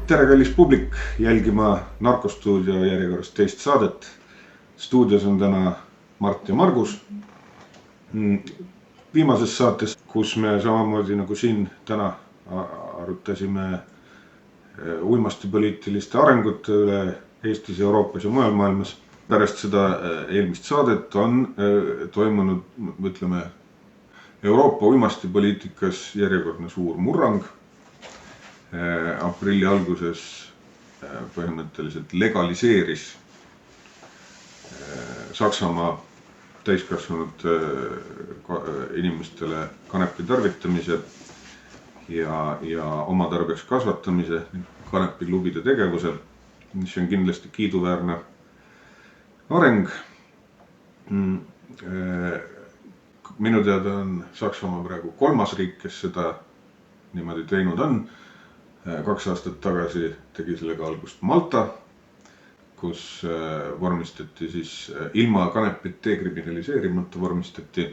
Tere kallis publik jälgima Narkostuudio järjekorras teist saadet. Stuudios on täna Mart ja Margus. Viimases saates, kus me samamoodi nagu siin täna arutasime uimastipoliitiliste arengute üle Eestis, Euroopas ja mujal maailmas. Pärast seda eelmist saadet on toimunud, ütleme, Euroopa uimastipoliitikas järjekordne suur murrang. Aprilli alguses põhimõtteliselt legaliseeris Saksamaa täiskasvanud inimestele kanepi tarvitamise ja oma tarbeks kasvatamise, kanepiklubide tegevuse, mis on kindlasti kiiduväärne areng. Minu teada on Saksamaa praegu kolmas riik, kes seda niimoodi teinud on. 2 aastat tagasi tegi sellega algust Malta, kus vormistati siis ilma kanepit dekriminaliseerimata vormistati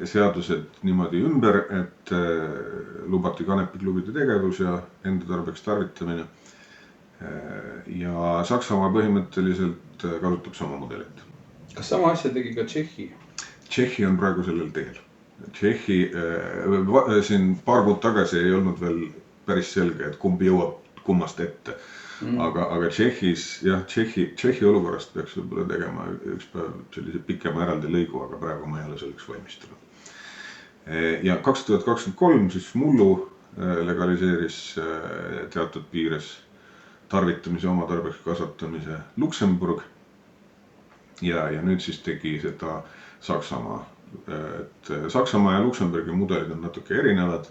seadused niimoodi ümber, et lubati kanepiklubide tegevus ja enda tarbeks tarvitamine. Ja Saksamaa põhimõtteliselt kasutab sama mudelit. Kas sama asja tegi ka Tšehhi? Tšehhi on praegu sellel teel. Tšehhi siin paar kuud tagasi ei olnud veel päris selge, et kumbi jõuab kummast ette. Aga Tšehhis, jah, Tšehhi olukorrast peaks võib-olla tegema üks päev sellise pikema eraldi lõigu, aga praegu ma ei ole selleks valmistunud. Ja 2023 siis mullu legaliseeris teatud piires tarvitamise, oma tarbeks kasvatamise Luksemburg. Ja nüüd siis tegi seda Saksamaa. Et Saksamaa ja Luksemburgi mudelid on natuke erinevad.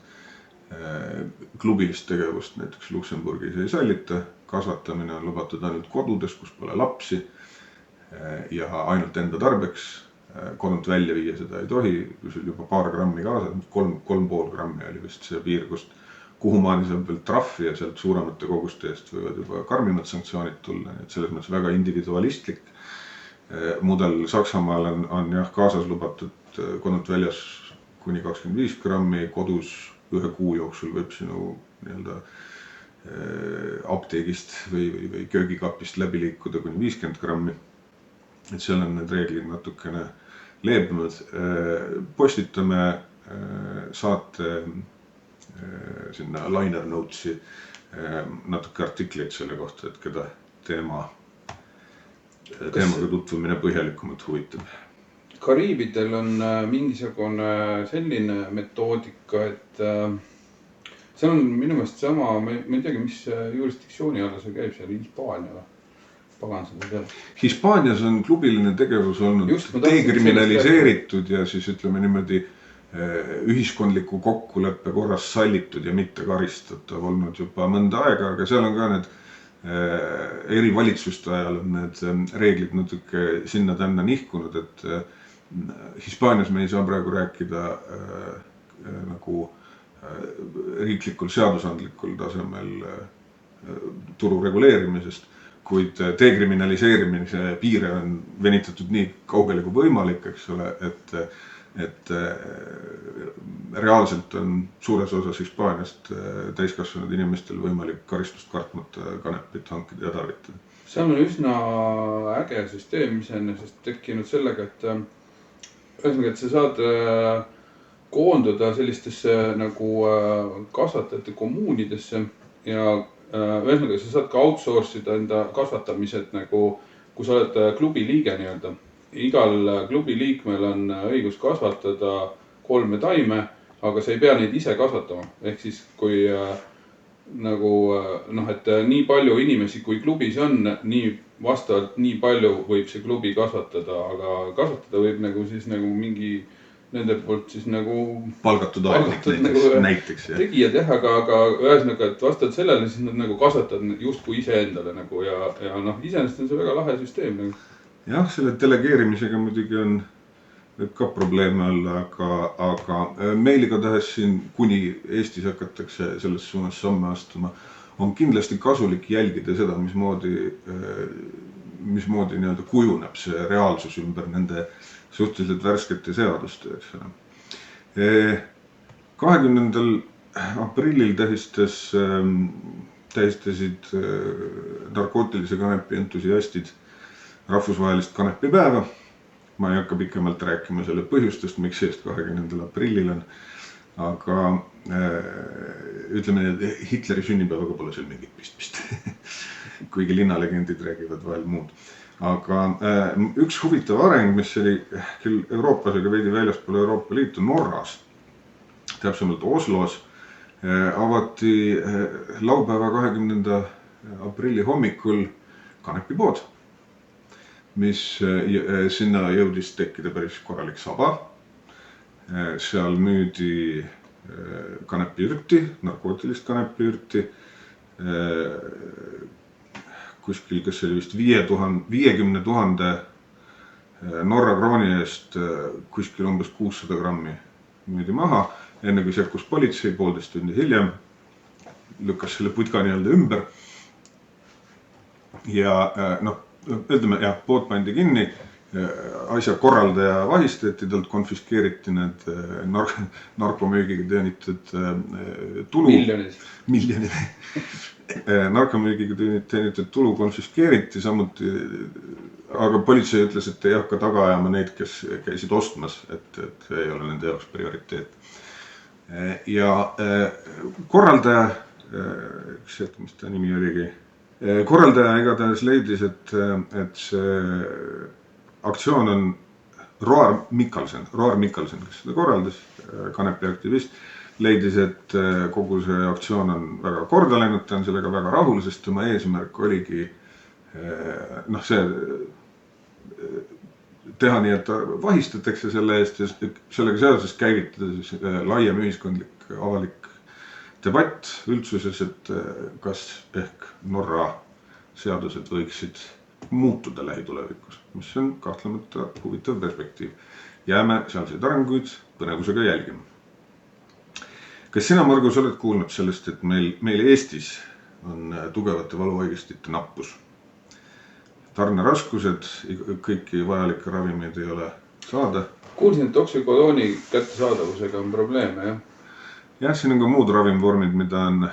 Klubilist tegevust näiteks Luksemburgis ei sallita. Kasvatamine on lubatud ainult kodudes, kus pole lapsi ja ainult enda tarbeks. Kodunt välja viia seda ei tohi, kui sul juba paar grammi kaasa, 3,5 grammi oli vist see piir, kuhu maani saab veel trahvi ja sealt suuremate koguste eest võivad juba karmimad sanktsioonid tulla. Nii et selles mõttes väga individualistlik mudel. Saksamaal on jah kaasas lubatud kodunt väljas kuni 25 grammi, kodus 1 kuu jooksul võib sinu apteegist või köögikapist läbi liikuda kuni 50 grammi. Et seal on need reeglid natukene leebemad. Postitame saate sinna liner notesi natuke artikleid selle kohta, et keda teemaga tutvumine põhjalikumalt huvitab. Kariibidel on mingisugune selline metoodika, et see on minu meelest sama, ma ei teagi, mis jurisdiktsiooni alla see käib, see oli Hispaania või? Pagan seda tead. Hispaanias on klubiline tegevus olnud dekriminaliseeritud ja siis ütleme niimoodi ühiskondliku kokkuleppe korras sallitud ja mitte karistatav olnud juba mõnda aega, aga seal on ka need eri valitsuste ajal on need reeglid natuke sinna-tänna nihkunud, et Hispaanias me ei saa praegu rääkida nagu riiklikul seadusandlikul tasemel turu reguleerimisest, kuid dekriminaliseerimise piire on venitatud nii kaugele kui võimalik, eks ole, et reaalselt on suures osas Hispaaniast täiskasvanud inimestel võimalik karistust kartmata kanepit hankida ja tarvitada. See on üsna äge süsteem, mis on tekkinud sellega, et sa saad koonduda sellistesse nagu kasvatajate kommuunidesse ja ühesõnaga sa saad ka outsource ida enda kasvatamised, nagu kui sa oled klubi liige nii-öelda. Igal klubi liikmel on õigus kasvatada 3 taime, aga sa ei pea neid ise kasvatama. Ehk siis kui nagu, et nii palju inimesi kui klubis on, nii vastavalt nii palju võib see klubi kasvatada, aga kasvatada võib nagu siis nagu mingi nende poolt siis nagu palgatud näiteks tegijad jah, aga ühesõnaga, et vastavalt sellele siis nad nagu kasvatad justkui ise endale nagu ja iseenesest on see väga lahe süsteem nagu. Jah, selle delegeerimisega muidugi võib ka probleeme olla, aga meil igatahes siin, kuni Eestis hakatakse selles suunas samme astuma, on kindlasti kasulik jälgida seda, mismoodi nii-öelda kujuneb see reaalsus ümber nende suhteliselt värskete seaduste. 20. aprillil tähistasid narkootilise kanepi entusiastid rahvusvahelist kanepipäeva. Ma ei hakka pikemalt rääkima selle põhjustest, miks seest 20. aprillil on. Aga ütleme, et Hitleri sünnipäevaga pole seal mingit pistmist. Kuigi linnalegendid räägivad vahel muud. Aga üks huvitav areng, mis oli küll Euroopas, aga veidi väljaspool Euroopa Liitu, Norras, täpsemalt Oslos, avati laupäeva 20. aprilli hommikul kanepipood, mis sinna jõudis tekkida päris korralik saba. Seal müüdi kanepiürti, narkootilist kanepiürti, kuskil, kes oli vist 50 000 Norra krooni eest kuskil umbes 600 grammi müüdi maha, enne kui sekkus politsei 1,5 tundi hiljem, lükkas selle putka nii-öelda ümber. Ja ütleme, pood pandi kinni, asja korraldaja vahistati, talt konfiskeeriti need narkomüügiga teenitud tulu. Miljonid. Narkomüügiga teenitud tulu konfiskeeriti samuti, aga politsei ütles, et ei hakka taga ajama neid, kes käisid ostmas, et ei ole nende jaoks prioriteet. Ja korraldaja, mis ta nimi oligi, korraldaja igatahes leidis, et see aktsioon on Roar Mikkelsen, kes seda korraldas, kanepiaktivist, leidis, et kogu see aktsioon on väga korda läinud, ta on sellega väga rahul, sest tema eesmärk oligi see teha nii, et ta vahistatakse selle eest ja sellega seoses käivitada laiem ühiskondlik avalik debatt üldsuses, et kas ehk Norra seadused võiksid muutuda lähitulevikus, mis on kahtlemata huvitav perspektiiv. Jääme sealseid arenguid põnevusega jälgima. Kas sina, Margus, oled kuulnud sellest, et meil Eestis on tugevate valuvaigistite nappus? Tarneraskused, kõiki vajalikke ravimeid ei ole saada. Kuulsin, et oksükodooni kättesaadavusega on probleeme, jah? Jah, siin on ka muud ravimvormid, mida on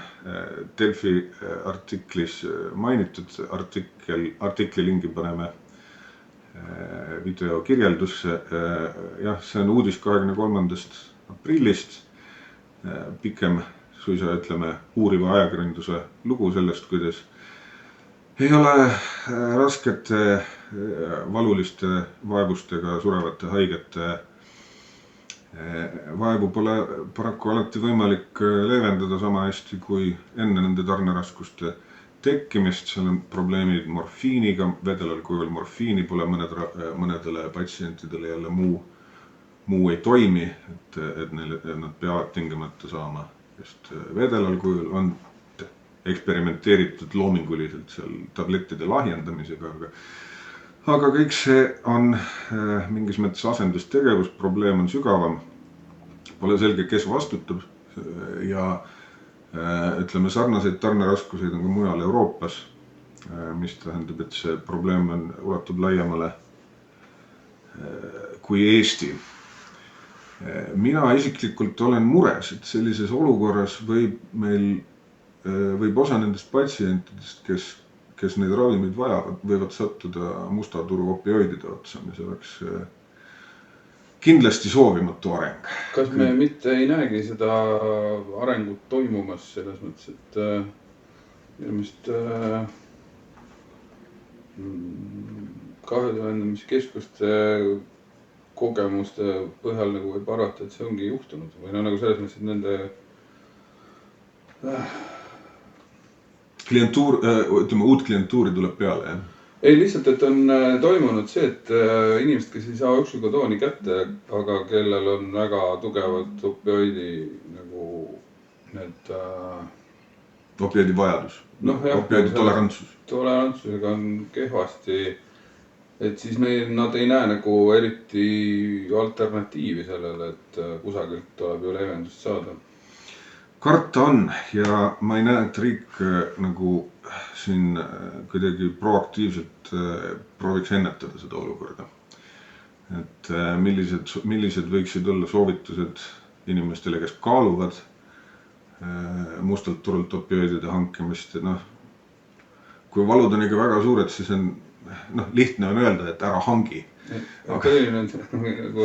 Delfi artiklis mainitud. Artikli lingi paneme video kirjeldusse. Jah, see on uudis 23. aprillist. Pikem suisa, ütleme, uuriva ajakirjanduse lugu sellest, kuidas ei ole raskete valuliste vaevustega surevate haigete vaevu pole paraku alati võimalik leevendada sama hästi kui enne nende tarneraskuste tekkimist. Seal on probleemid morfiiniga, vedelal kujul morfiini pole mõnedele patsientidele jälle muu ei toimi, et nad peavad tingimata saama just vedelal kujul. On eksperimenteeritud loominguliselt seal tablettide lahjendamisega, aga kõik see on mingis mõttes asendustegevus, probleem on sügavam, pole selge, kes vastutab ja ütleme, sarnaseid tarneraskuseid on ka mujal Euroopas, mis tähendab, et see probleem ulatub laiemale kui Eesti. Mina isiklikult olen mures, et sellises olukorras võib osa nendest patsientidest, kes neid ravimeid vajavad, võivad sattuda musta turu opioidide otsa, mis oleks kindlasti soovimatu areng. Kas me mitte ei näegi seda arengut toimumas selles mõttes, et ilmest kahjuvähendamiskeskuste kogemuste põhjal nagu võib arvata, et see ongi juhtunud või nagu selles mõttes, et nende uut klientuuri tuleb peale, jah? Ei, lihtsalt, et on toimunud see, et inimesed, kes ei saa oksükodooni kätte, aga kellel on väga tugevad opioidi nagu need opioidi vajadus, opioidi tolerantsus. Tolerantsusega on kehvasti, et siis nad ei näe nagu eriti alternatiivi sellele, et kusagilt tuleb ju leevendust saada. Karta on ja ma ei näe, et riik nagu siin kuidagi proaktiivselt prooviks ennetada seda olukorda. Et millised võiksid olla soovitused inimestele, kes kaaluvad mustalt turult opioidide hankimist. Kui valud on ikka väga suured, siis on lihtne on öelda, et ära hangi. Tõeline on nagu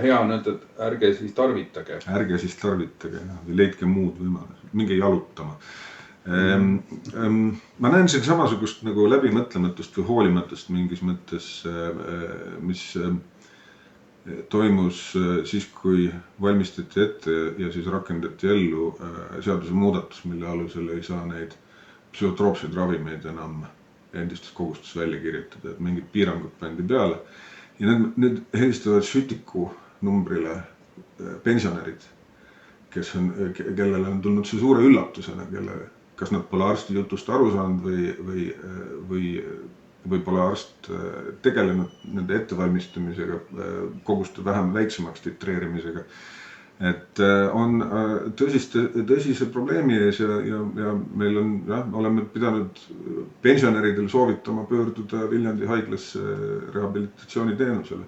hea on öelda, et ärge siis tarvitage. Ärge siis tarvitage või leidke muud võimalused, minge jalutama. Ma näen siin samasugust nagu läbimõtlematust või hoolimatust mingis mõttes, mis toimus siis, kui valmistati ette ja siis rakendati ellu seaduse muudatus, mille alusel ei saa neid psühhotroopseid ravimeid enam endistes kogustes välja kirjutada, et mingid piirangud pandi peale. Ja need helistavad sütiku numbrile pensionärid, kellele on tulnud see suure üllatusena, kas nad pole arsti jutust aru saanud või pole arst tegelenud nende ettevalmistamisega, koguste väiksemaks titreerimisega. Et on tõsise probleemi ees ja meil on, oleme pidanud pensionäridel soovitama pöörduda Viljandi haiglasse rehabilitatsiooniteenusele.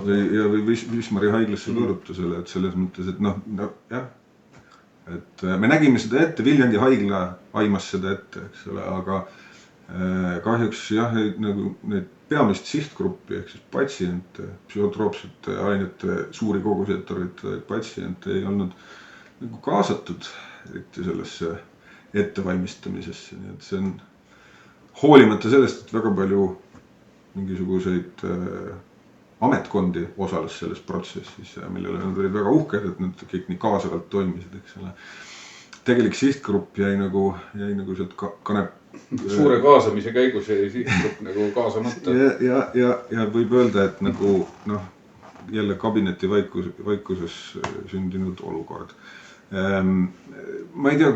Või Wismari haiglasse pöörutusele, et selles mõttes, et et me nägime seda ette, Viljandi haigla aimas seda ette, eks ole, aga kahjuks nagu need peamist sihtgruppi ehk siis patsiente, psühhotroopsete ainete suuri koguseid tarvitavaid patsiente ei olnud nagu kaasatud eriti sellesse ettevalmistamisesse. Nii et see on hoolimata sellest, et väga palju mingisuguseid ametkondi osales selles protsessis, millele nad olid väga uhked, et nad kõik nii kaasavalt toimisid, eks ole. Tegelik sihtgrupp jäi nagu sealt kanep. Suure kaasamise käigus jäi sihtgrupp nagu kaasamata. Ja võib öelda, et nagu jälle kabineti vaikuses sündinud olukord. Ma ei tea,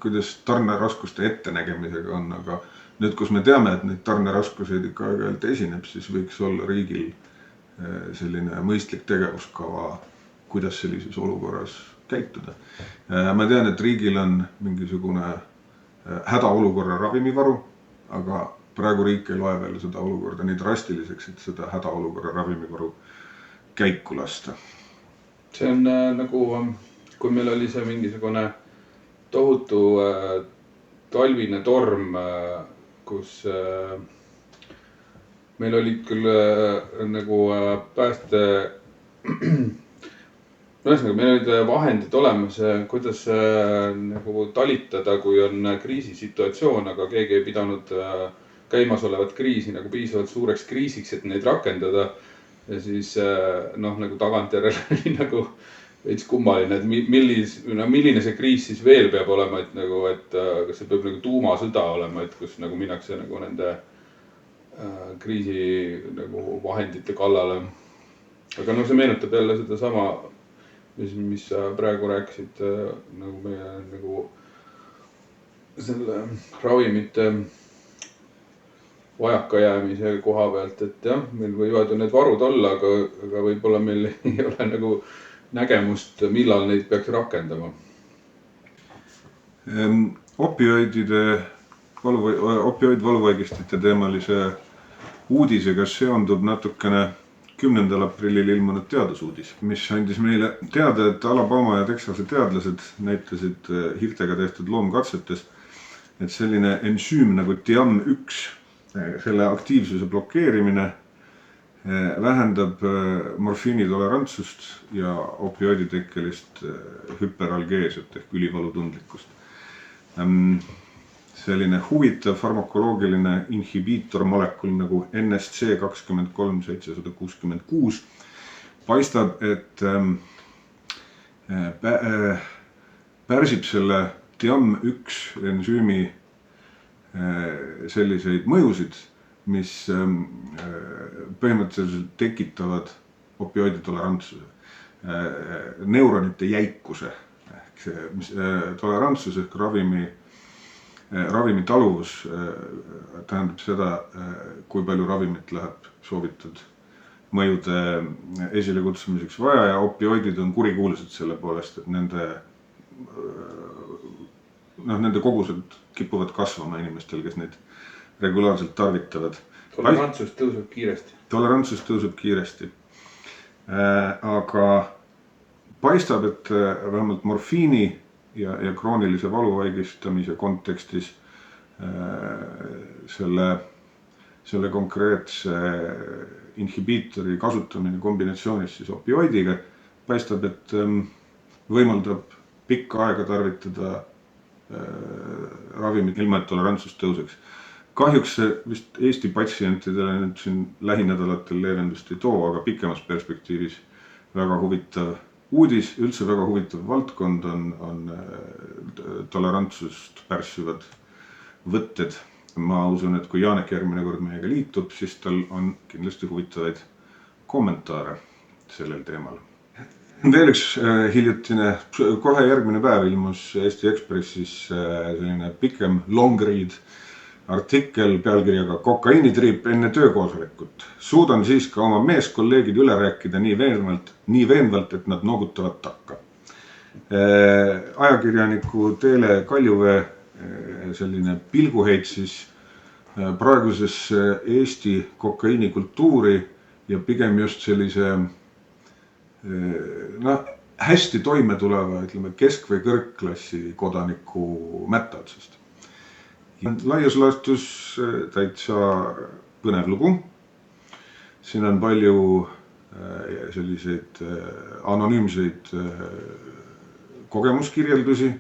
kuidas tarneraskuste ettenägemisega on, aga nüüd, kus me teame, et neid tarneraskuseid ikka aeg-ajalt esineb, siis võiks olla riigil selline mõistlik tegevuskava, kuidas sellises olukorras käituda. Ma tean, et riigil on mingisugune hädaolukorra ravimivaru, aga praegu riik ei loe veel seda olukorda nii drastiliseks, et seda hädaolukorra ravimivaru käiku lasta. See on nagu, kui meil oli see mingisugune tohutu talvine torm, kus meil olid küll nagu pääste, meil olid vahendid olemas, kuidas nagu talitada, kui on kriisisituatsioon, aga keegi ei pidanud käimasolevat kriisi nagu piisavalt suureks kriisiks, et neid rakendada. Ja siis nagu tagantjärele oli nagu veits kummaline, et milline see kriis siis veel peab olema, et kas see peab nagu tuumasõda olema, et kus nagu minnakse nagu nende kriisi nagu vahendite kallale. Aga see meenutab jälle seda sama, mis sa praegu rääkisid nagu meie nagu selle ravimite vajakajäämise koha pealt, et meil võivad ju need varud olla, aga võib-olla meil ei ole nagu nägemust, millal neid peaks rakendama. Opioidvaluvaigistite teemalise uudisega seondub natukene 10. aprillil ilmunud teadusuudis, mis andis meile teada, et Alabama ja Texase teadlased näitasid hirtega tehtud loomkatsetes, et selline ensüüm nagu TIAM1, selle aktiivsuse blokeerimine vähendab morfiinitolerantsust ja opioiditekkelist hüperalgeesiat ehk ülivalutundlikkust. Selline huvitav farmakoloogiline inhibiitormolekul nagu NSC 23766 paistab, et pärsib selle TIAM1 ensüümi selliseid mõjusid, mis põhimõtteliselt tekitavad opioiditolerantsuse, neuronite jäikuse, ehk tolerantsus ehk ravimitaluvus tähendab seda, kui palju ravimit läheb soovitud mõjude esilekutsumiseks vaja ja opioidid on kurikuulsad selle poolest, et nende kogused kipuvad kasvama inimestel, kes neid regulaarselt tarvitavad. Tolerantsus tõuseb kiiresti. Aga paistab, et vähemalt morfiini ja kroonilise valuvaigistamise kontekstis selle konkreetse inhibiitori kasutamine kombinatsioonis siis opioidiga paistab, et võimaldab pikka aega tarvitada ravimid ilma, et tolerantsus tõuseks. Kahjuks see vist Eesti patsientidele nüüd siin lähinädalatel leevendust ei too, aga pikemas perspektiivis väga huvitav uudis, üldse väga huvitav valdkond on tolerantsust pärssivad võtted. Ma usun, et kui Janek järgmine kord meiega liitub, siis tal on kindlasti huvitavaid kommentaare sellel teemal. Veel üks hiljutine, kohe järgmine päev ilmus Eesti Ekspressis selline pikem long read artikkel pealkirjaga Kokaiinitriip enne töökoosolekut. Suudan siis ka oma meeskolleegid üle rääkida nii veenvalt, et nad noogutavad takka. Ajakirjaniku Teele Kaljuvee selline pilguheit siis praegusesse Eesti kokaiinikultuuri ja pigem just sellise hästi toime tuleva, ütleme, kesk- või kõrgklassi kodaniku mättaotsast. Laias laastus täitsa põnev lugu. Siin on palju selliseid anonüümseid kogemuskirjeldusi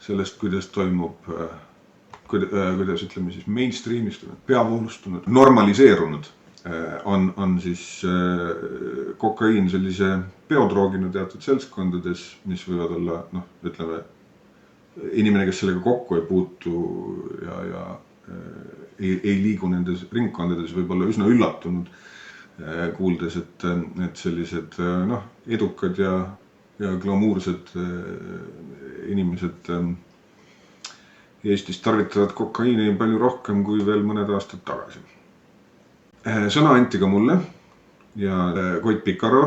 sellest, kuidas toimub, kuidas ütleme siis mainstreamistunud, peavoolustunud, normaliseerunud on siis kokaiin sellise peodroogina teatud seltskondades, mis võivad olla, ütleme, inimene, kes sellega kokku ei puutu ja ei liigu nendes ringkondades, võib olla üsna üllatunud, kuuldes, et sellised edukad ja glamuursed inimesed Eestis tarvitavad kokaiini palju rohkem kui veel mõned aastad tagasi. Sõna anti ka mulle ja Koit Pikaro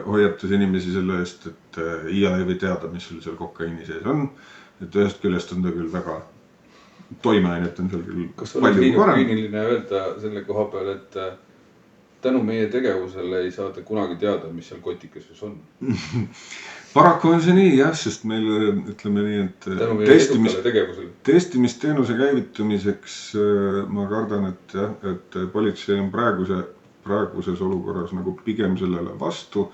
hoiatas inimesi selle eest, et iial ei või teada, mis seal kokaiini sees on. Et ühest küljest on ta küll väga toimeainet on seal küll palju parem. Kas oleks liiga küüniline öelda selle koha peal, et tänu meie tegevusele ei saada kunagi teada, mis seal kotikeses on? Paraku on see nii, jah, sest meil, ütleme nii, et testimisteenuse käivitumiseks ma kardan, et politsei on praeguses olukorras nagu pigem sellele vastu,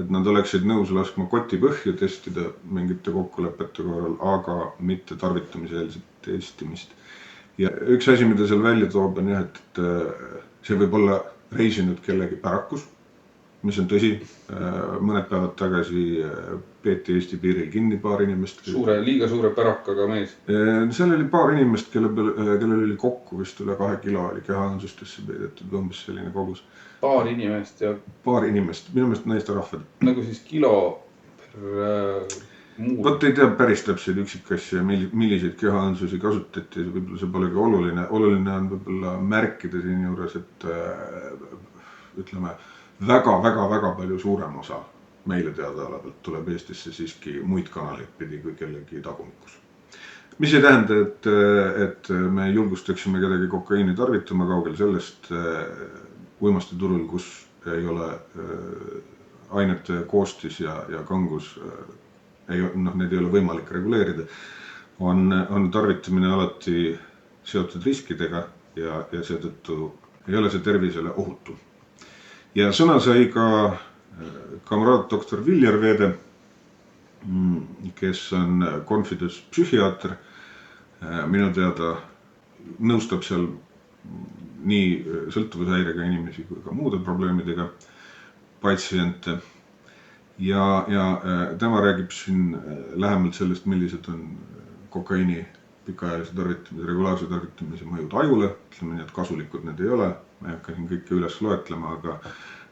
et nad oleksid nõus laskma koti põhja testida mingite kokkulepete korral, aga mitte tarvitamiseelset testimist. Ja üks asi, mida seal välja toob, on jah, et see võib olla reisinud kellegi pärakus, mis on tõsi. Mõned päevad tagasi peeti Eesti piiril kinni paar inimest. Liiga suure pärakaga mees. Seal oli paar inimest, kellel oli kokku vist üle 2 kilo oli kehaõõnsustesse peidetud, umbes selline kogus. Paar inimest ja... Paar inimest, minu meelest naisterahvad. Nagu siis kilo per muu. Võt ei tea päris täpseid üksikasja, milliseid kehaõõnsusi kasutati, võib-olla see polegi oluline. Oluline on võib-olla märkida siin juures, et ütleme, väga palju suurem osa meile teadaolevalt tuleb Eestisse siiski muid kanaleid pidi kui kellegi tagumikus. Mis ei tähenda, et me julgustaksime kedagi kokaiini tarvitama kaugel sellest uimastiturul, kus ei ole ainete koostis ja kangus, need ei ole võimalik reguleerida, on tarvitamine alati seotud riskidega ja seetõttu ei ole see tervisele ohutu. Ja sõna sai ka kamraad doktor Viljar Veede, kes on Confides psühhiaater. Minu teada nõustab seal nii sõltuvushäirega inimesi kui ka muude probleemidega patsiente. Ja tema räägib siin lähemalt sellest, millised on kokaiini pikaajalise tarvitamise, regulaarse tarvitamise mõjud ajule. Ütleme nii, et kasulikud need ei ole. Ma ei hakka siin kõike üles loetlema, aga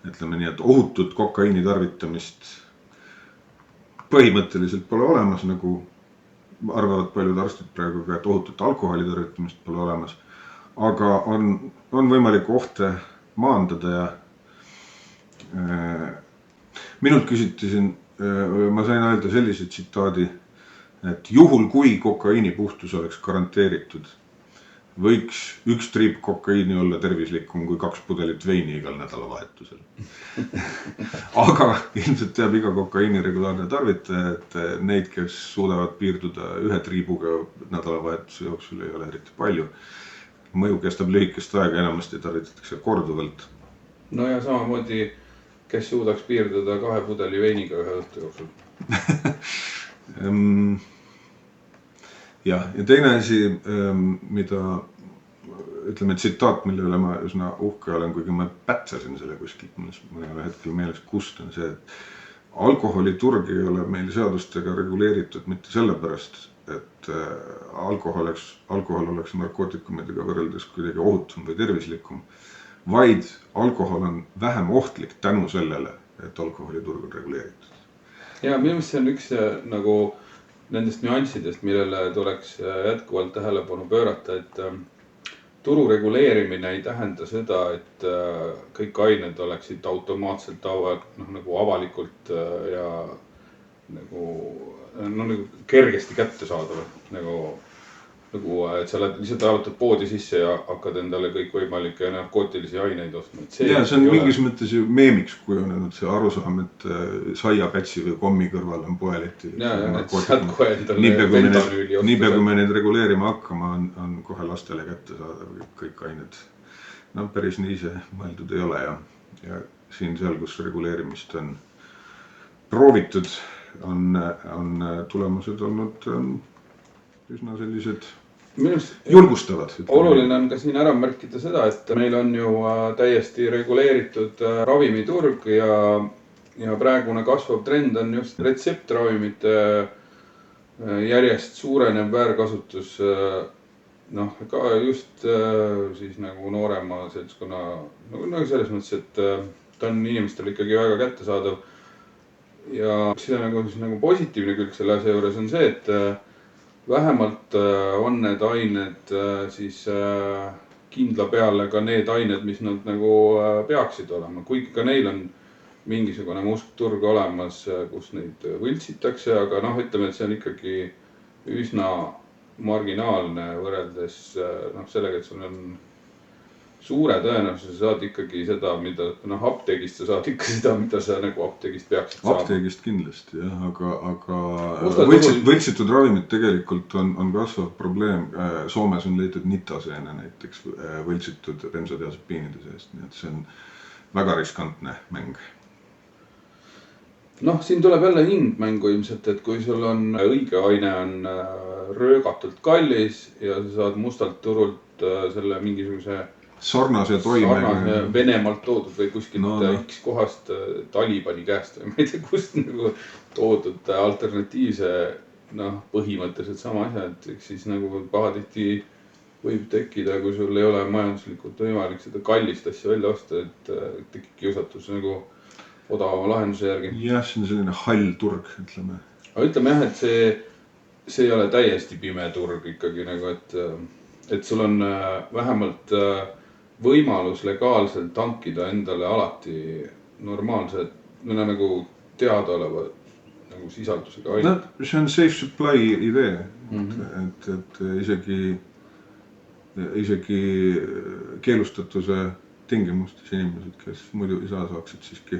ütleme nii, et ohutut kokaiini tarvitamist põhimõtteliselt pole olemas, nagu arvavad paljud arstid praegu ka, et ohutut alkoholi tarvitamist pole olemas. Aga on võimalik ohte maandada ja minult küsiti siin, ma sain öelda sellise tsitaadi, et juhul kui kokaiini puhtus oleks garanteeritud, võiks üks triip kokaiini olla tervislikum kui 2 pudelit veini igal nädalavahetusel. Aga ilmselt teab iga kokaiini regulaarne tarvitaja, et neid, kes suudavad piirduda 1 triibuga nädalavahetuse jooksul, ei ole eriti palju. Mõju kestab lühikest aega, enamasti tarvitatakse korduvalt. No ja samamoodi, kes suudaks piirduda 2 pudeli veiniga 1 õhtu jooksul. Ja teine asi, mida ütleme tsitaat, mille üle ma üsna uhke olen, kuigi ma pätsasin selle kuskilt, mul ei ole hetkel meeles kust, on see, et alkoholiturg ei ole meil seadustega reguleeritud mitte sellepärast, et alkohol oleks narkootikumidega võrreldes kuidagi ohutum või tervislikum, vaid alkohol on vähem ohtlik tänu sellele, et alkoholiturg on reguleeritud. Ja minu meelest see on üks nagu nendest nüanssidest, millele tuleks jätkuvalt tähelepanu pöörata, et turu reguleerimine ei tähenda seda, et kõik ained oleksid automaatselt nagu avalikult ja nagu kergesti kätte saadavad. Et sa lihtsalt arvutad poodi sisse ja hakkad endale kõik võimalikke narkootilisi aineid ostma. Ja see on mingis mõttes ju meemiks kujunenud see arusaam, et saiapätsi või kommi kõrval on poeleti. Niipea kui me neid reguleerima hakkama, on kohe lastele kätte saada kõik ained. No päris nii see mõeldud ei ole ja siin-seal, kus reguleerimist on proovitud, on tulemused olnud üsna sellised julgustavad. Oluline on ka siin ära märkida seda, et meil on ju täiesti reguleeritud ravimiturg ja praegune kasvav trend on just retseptravimite järjest suurenev väärkasutus. Ka just siis nagu noorema seltskonna, nagu selles mõttes, et ta on inimestele ikkagi väga kättesaadav. Ja see nagu positiivne külg selle asja juures on see, et vähemalt on need ained siis kindla peale ka need ained, mis nad nagu peaksid olema. Kuigi ka neil on mingisugune must turg olemas, kus neid võltsitakse, aga ütleme, et see on ikkagi üsna marginaalne võrreldes sellega, et sul on suure tõenäosus saad ikkagi seda, mida apteegist sa saad ikka seda, mida sa nagu apteegist peaksid saama. Apteegist kindlasti, jah, aga võltsitud ravimid tegelikult on kasvav probleem. Soomes on leitud nitaseene näiteks võltsitud bensodiazepiinide seest, nii et see on väga riskantne mäng. Siin tuleb jälle hind mängu ilmselt, et kui sul on õige aine on röögatult kallis ja sa saad mustalt turult selle mingisuguse sarnase Venemaalt toodud või kuskilt X kohast Talibani käest või ma ei tea, kust nagu toodud alternatiivse põhimõtteliselt sama asja, et siis nagu pahatihti võib tekkida, kui sul ei ole majanduslikult võimalik seda kallist asja välja osta, et tekib kiusatus nagu odavama lahenduse järgi. Jah, see on selline hall turg, ütleme. Aga ütleme jah, et see ei ole täiesti pime turg ikkagi nagu, et sul on vähemalt võimalus legaalselt tankida endale alati normaalsed, nagu teadaoleva nagu sisaldusega ained. See on safe supply idee, et isegi keelustatuse tingimustes inimesed, kes muidu ei saaksid siiski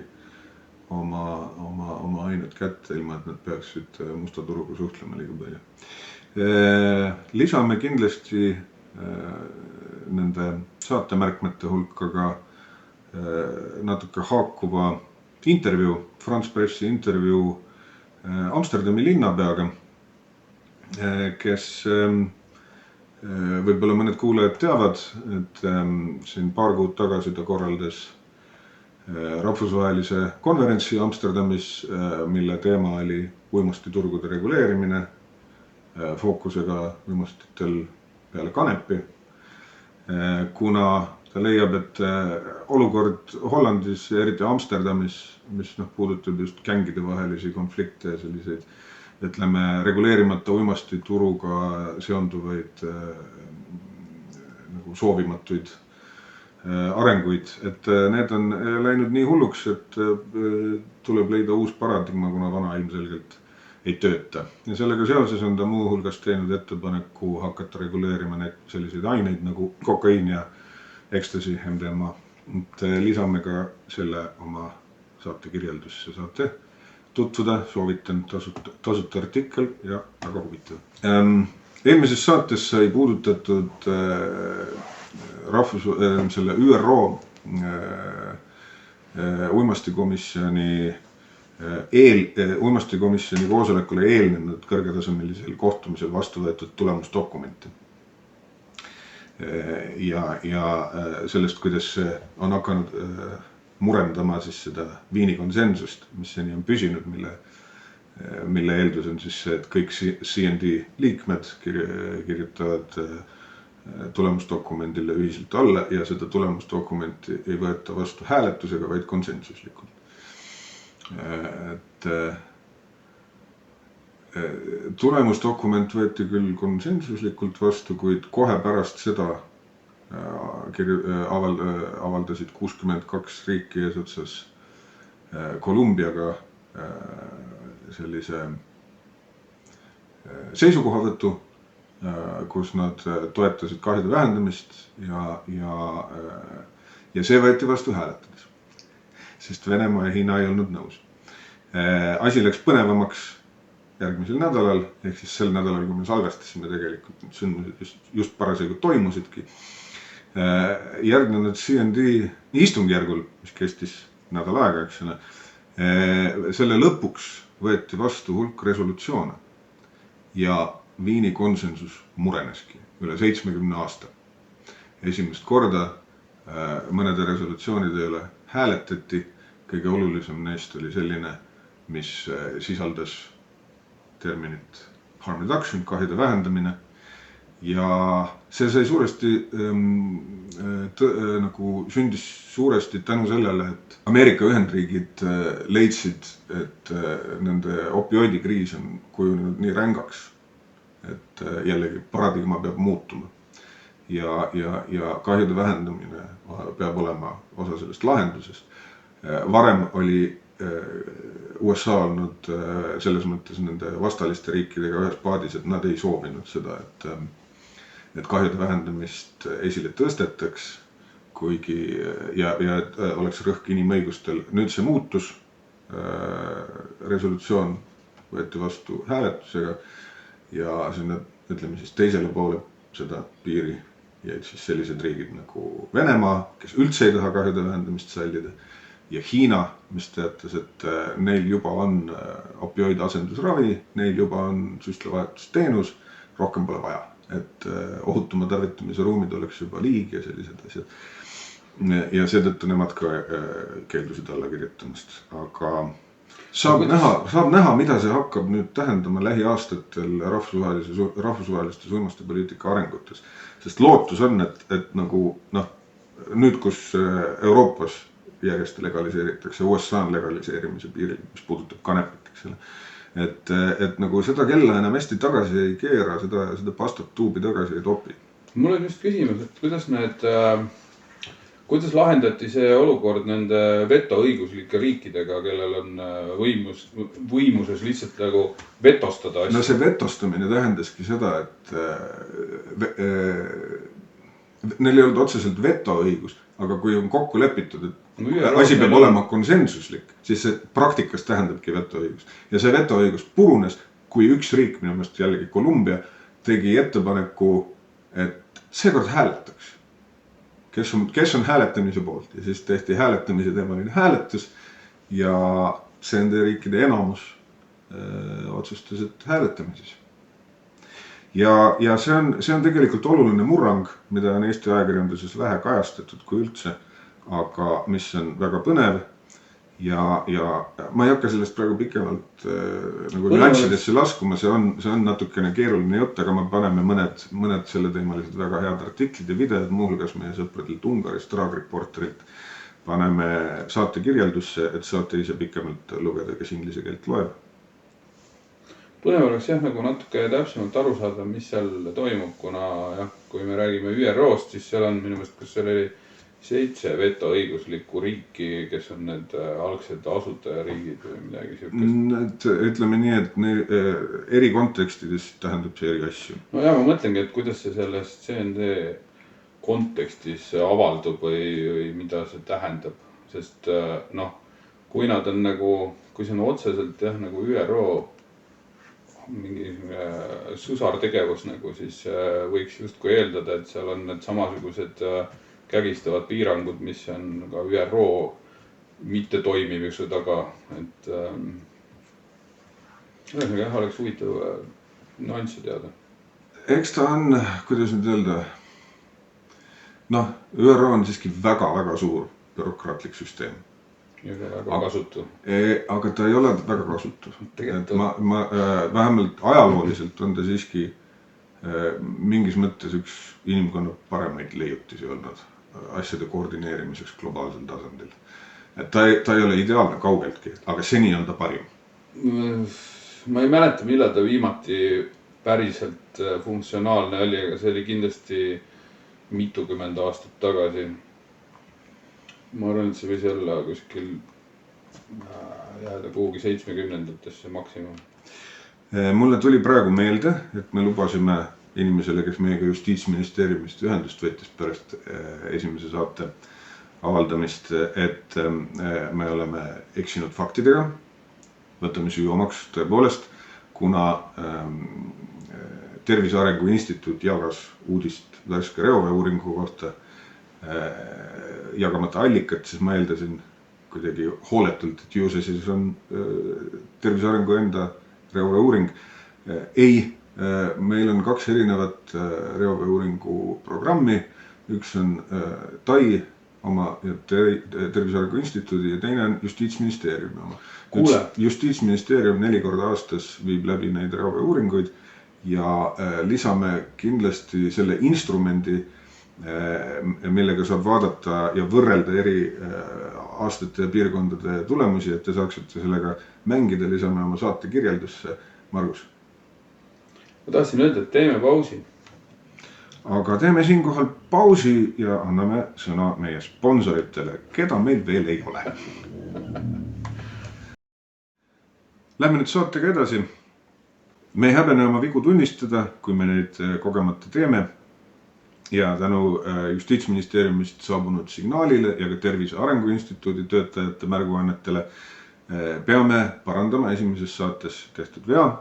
oma ained kätte, ilma et nad peaksid musta turuga suhtlema liiga palju. Lisame kindlasti nende saatemärkmete hulka natuke haakuva intervjuu, France Pressi intervjuu Amsterdami linnapeaga, kes võib-olla mõned kuulajad teavad, et siin paar kuud tagasi ta korraldas rahvusvahelise konverentsi Amsterdamis, mille teema oli uimastiturgude reguleerimine fookusega uimastitel peale kanepi, kuna ta leiab, et olukord Hollandis ja eriti Amsterdamis, mis puudutab just gängide vahelisi konflikte ja selliseid, ütleme, reguleerimata uimastituruga seonduvaid nagu soovimatuid arenguid, et need on läinud nii hulluks, et tuleb leida uus paradigma, kuna vana ilmselgelt ei tööta. Ja sellega seoses on ta muuhulgas teinud ettepaneku hakata reguleerima neid selliseid aineid nagu kokaiin ja ecstasy, MDMA. Lisame ka selle oma saate kirjeldusse, saate tutvuda, soovitan tasuta artikkel ja väga huvitav. Eelmises saates sai puudutatud selle ÜRO uimastikomisjoni koosolekule eelnenud kõrgetasemelisel kohtumisel vastu võetud tulemusdokumente. Ja sellest, kuidas on hakanud murendama siis seda Viini konsensust, mis seni on püsinud, mille eeldus on siis see, et kõik CND liikmed kirjutavad tulemusdokumendile ühiselt alla ja seda tulemusdokumenti ei võeta vastu hääletusega, vaid konsensuslikult. Tulemusdokument võeti küll konsensuslikult vastu, kuid kohe pärast seda avaldasid 62 riiki eesotsas Kolumbiaga sellise seisukohavõtu, kus nad toetasid kahjude vähendamist ja see võeti vastu hääletades, sest Venemaa ja Hiina ei olnud nõus. Asi läks põnevamaks järgmisel nädalal, ehk siis sel nädalal, kui me salvestasime tegelikult, sündmused just parasjagu toimusidki. Järgnenud CND istungjärgul, mis kestis nädal aega, eks ole, selle lõpuks võeti vastu hulk resolutsioone ja Viini konsensus mureneski üle 70 aasta. Esimest korda mõnede resolutsioonide üle hääletati, kõige olulisem neist oli selline, mis sisaldas terminit harm reduction, kahjude vähendamine, ja see sai suuresti nagu sündis suuresti tänu sellele, et Ameerika Ühendriigid leidsid, et nende opioidikriis on kujunenud nii rängaks, et jällegi paradigma peab muutuma ja kahjude vähendamine peab olema osa sellest lahendusest. Varem oli USA olnud selles mõttes nende vastaliste riikidega ühes paadis, et nad ei soovinud seda, et kahjude vähendamist esile tõstetaks, kuigi ja oleks rõhk inimõigustel. Nüüd see muutus, resolutsioon võeti vastu hääletusega ja sinna, ütleme siis teisele poole seda piiri jäid siis sellised riigid nagu Venemaa, kes üldse ei taha kahjude vähendamist sallida, ja Hiina, mis teatas, et neil juba on opioidasendusravi, neil juba on süstlavahetusteenus, rohkem pole vaja, et ohutuma tarvitamise ruumid oleks juba liig ja sellised asjad. Ja seetõttu nemad ka keeldusid alla kirjutamast, aga saab näha, mida see hakkab nüüd tähendama lähiaastatel rahvusvahelistes uimastipoliitika arengutes, sest lootus on, et nagu nüüd, kus Euroopas järjest legaliseeritakse, USA on legaliseerimise piiril, mis puudutab kanepit, eks ole. Et nagu seda kella enam hästi tagasi ei keera, seda pastat tuubi tagasi ei topi. Mul on just küsimus, et kuidas lahendati see olukord nende vetoõiguslike riikidega, kellel on võimuses lihtsalt nagu vetostada asja? No see vetostamine tähendaski seda, et neil ei olnud otseselt vetoõigus, aga kui on kokku lepitud, et asi peab olema konsensuslik, siis see praktikas tähendabki vetoõigus. Ja see vetoõigus purunes, kui üks riik, minu meelest jällegi Kolumbia, tegi ettepaneku, et seekord hääletaks. Kes on hääletamise poolt, ja siis tehti hääletamise teemaline hääletus ja see nende riikide enamus otsustas, et hääletame siis. Ja see on tegelikult oluline murrang, mida on Eesti ajakirjanduses vähe kajastatud kui üldse, aga mis on väga põnev ja ma ei hakka sellest praegu pikemalt nagu nüanssidesse laskuma, see on natukene keeruline jutt, aga me paneme mõned selle teemalised väga head artiklid ja videod, muuhulgas meie sõpradelt Ungarist, Drag Reporterilt, paneme saate kirjeldusse, et saate ise pikemalt lugeda, kes inglise keelt loeb. Põnev oleks nagu natuke täpsemalt aru saada, mis seal toimub, kuna kui me räägime ÜRO-st, siis seal on minu meelest, kas seal oli 7 vetoõiguslikku riiki, kes on need algsed asutajariigid või midagi siukest. Ütleme nii, et eri kontekstides tähendab see eri asju. No ja ma mõtlengi, et kuidas see selles CND kontekstis avaldub või mida see tähendab. Sest kui nad on nagu, kui see on otseselt nagu ÜRO mingi sõsartegevus nagu, siis võiks justkui eeldada, et seal on need samasugused kägistavad piirangud, mis on ka ÜRO mitte toimivuse taga, et oleks huvitav nüansse teada. Eks ta on, kuidas nüüd öelda, ÜRO on siiski väga-väga suur bürokraatlik süsteem. Ja väga kasutu. Aga ta ei ole väga kasutu. Vähemalt ajalooliselt on ta siiski mingis mõttes üks inimkonna paremaid leiutisi olnud asjade koordineerimiseks globaalsel tasandil. Ta ei ole ideaalne kaugeltki, aga seni on ta parim. Ma ei mäleta, millal ta viimati päriselt funktsionaalne oli, aga see oli kindlasti mitukümmend aastat tagasi. Ma arvan, et see võis olla kuskil jääda kuhugi 70-ndatesse maksimum. Mulle tuli praegu meelde, et me lubasime inimesele, kes meiega Justiitsministeeriumist ühendust võttis pärast esimese saate avaldamist, et me oleme eksinud faktidega, võtame süü omaks tõepoolest, kuna Tervise Arengu Instituut jagas uudist värske reoveeuuringu kohta, jagamata allikat, siis ma eeldasin kuidagi hooletult, et ju see siis on Tervise Arengu enda reoveeuuring. Ei, meil on 2 erinevat reoveeuuringu programmi, üks on TAI oma ja Tervise Arengu Instituudi ja teine on Justiitsministeeriumi oma. Justiitsministeerium 4 korda aastas viib läbi neid reoveeuuringuid ja lisame kindlasti selle instrumendi, millega saab vaadata ja võrrelda eri aastate ja piirkondade tulemusi, et te saaksite sellega mängida, lisame oma saate kirjeldusse. Margus. Ma tahtsin öelda, et teeme pausi. Aga teeme siinkohal pausi ja anname sõna meie sponsoritele, keda meil veel ei ole. Lähme nüüd saatega edasi. Me ei häbene oma vigu tunnistada, kui me neid kogemata teeme. Ja tänu Justiitsministeeriumist saabunud signaalile ja ka Tervise Arengu Instituudi töötajate märguannetele peame parandama esimeses saates tehtud vea.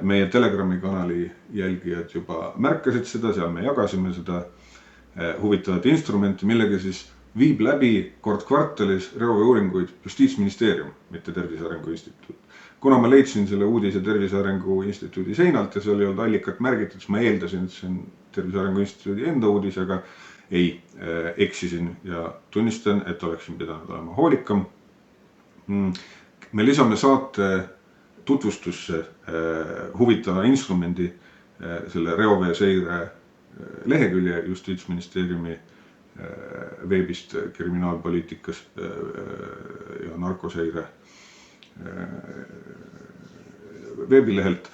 Meie Telegrami kanali jälgijad juba märkasid seda, seal me jagasime seda huvitavat instrumenti, millega siis viib läbi kord kvartalis reoveeuuringuid Justiitsministeerium, mitte Tervise Arengu Instituut. Kuna ma leidsin selle uudise Tervise Arengu Instituudi seinalt ja seal ei olnud allikat märgitud, siis ma eeldasin, et see on Tervise Arengu Instituudi enda uudis, aga ei, eksisin ja tunnistan, et oleksin pidanud olema hoolikam. Me lisame saate tutvustusse huvitava instrumendi selle reoveeseire lehekülje Justiitsministeeriumi veebist kriminaalpoliitikas ja narkoseire veebilehelt,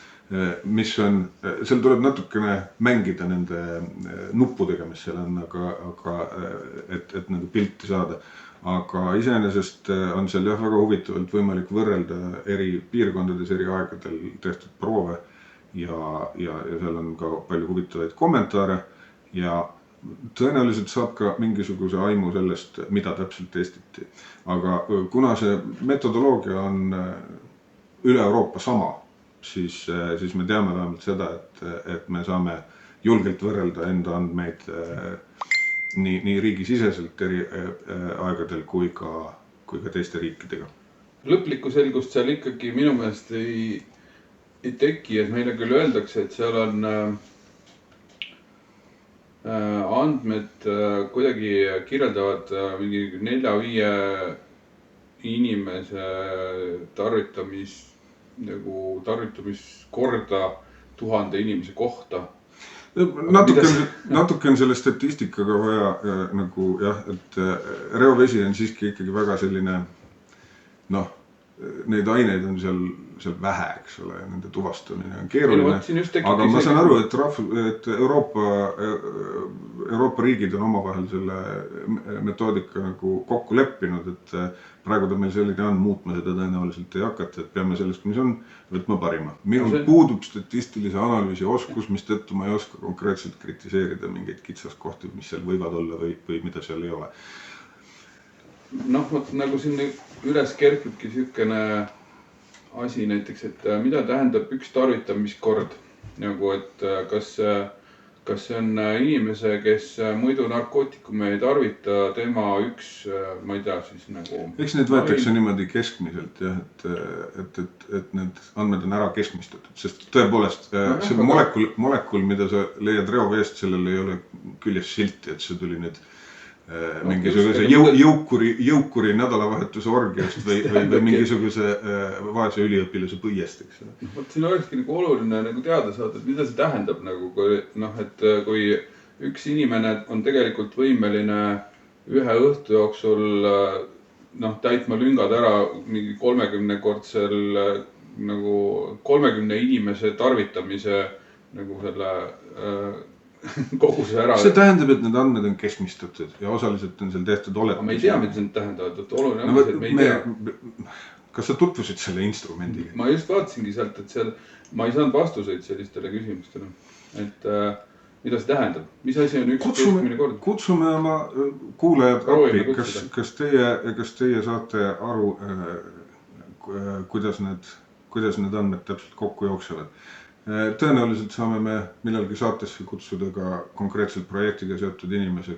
mis on, seal tuleb natukene mängida nende nuppudega, mis seal on, aga et nende pilti saada. Aga iseenesest on seal väga huvitavalt võimalik võrrelda eri piirkondades, eri aegadel tehtud proove ja seal on ka palju huvitavaid kommentaare ja tõenäoliselt saab ka mingisuguse aimu sellest, mida täpselt testiti. Aga kuna see metodoloogia on üle Euroopa sama, siis me teame vähemalt seda, et me saame julgelt võrrelda enda andmeid nii riigisiseselt eri aegadel kui ka teiste riikidega. Lõplikku selgust seal ikkagi minu meelest ei teki, et meile küll öeldakse, et seal on andmed kuidagi kirjeldavad mingi 4-5 inimese tarvitamiskorda 1000 inimese kohta. Natuke on selle statistikaga vaja nagu jah, et reovesi on siiski ikkagi väga selline, neid aineid on seal seal vähe, eks ole, ja nende tuvastamine on keeruline. Aga ma saan aru, et Euroopa riigid on omavahel selle metoodika nagu kokku leppinud, et praegu ta meil selline on, muutma seda tõenäoliselt ei hakata, et peame sellest, mis on, võtma parima. Minul puudub statistilise analüüsi oskus, mis tõttu ma ei oska konkreetselt kritiseerida mingeid kitsaskohti, mis seal võivad olla või mida seal ei ole. Nagu siin üles kerkibki sükene asi näiteks, et mida tähendab üks tarvitamiskord, nagu et kas see on inimese, kes muidu narkootikume ei tarvita, tema üks, ma ei tea, siis nagu... Eks need võetakse niimoodi keskmiselt, jah, et need andmed on ära keskmistatud, sest tõepoolest see molekul, mida sa leiad reoveest, sellel ei ole küljes silti, et see tuli nüüd mingisuguse jõukuri nädalavahetuse orgiast või mingisuguse vaese üliõpilase põiest, eks. Siin olekski nagu oluline nagu teada saada, et mida see tähendab, et kui üks inimene on tegelikult võimeline ühe õhtu jooksul täitma lüngad ära mingi 30-kordsel nagu 30 inimese tarvitamise nagu selle koguse ära. See tähendab, et need andmed on keskmistatud ja osaliselt on seal tehtud oletamisi. Ma ei tea, mida need tähendavad, et oluline on, et me ei tea. Kas sa tutvusid selle instrumendiga? Ma just vaatasingi sealt, et seal ma ei saanud vastuseid sellistele küsimustele. Et mida see tähendab? Mis asi on üks keskmine kord? Kutsume oma kuulajad appi. Kas teie saate aru, kuidas need andmed täpselt kokku jooksevad? Tõenäoliselt saame me millalgi saatesse kutsuda ka konkreetselt projektiga seotud inimese,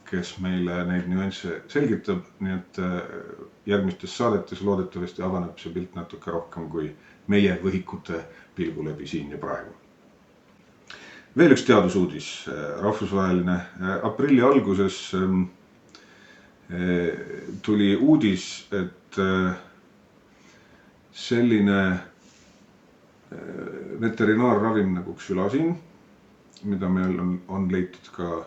kes meile neid nüansse selgitab, nii et järgmistes saadetes loodetavasti avaneb see pilt natuke rohkem kui meie võhikute pilgu läbi siin ja praegu. Veel üks teadusuudis, rahvusvaheline. Aprilli alguses tuli uudis, et selline veterinaarravim nagu Xylazin, mida meil on leitud ka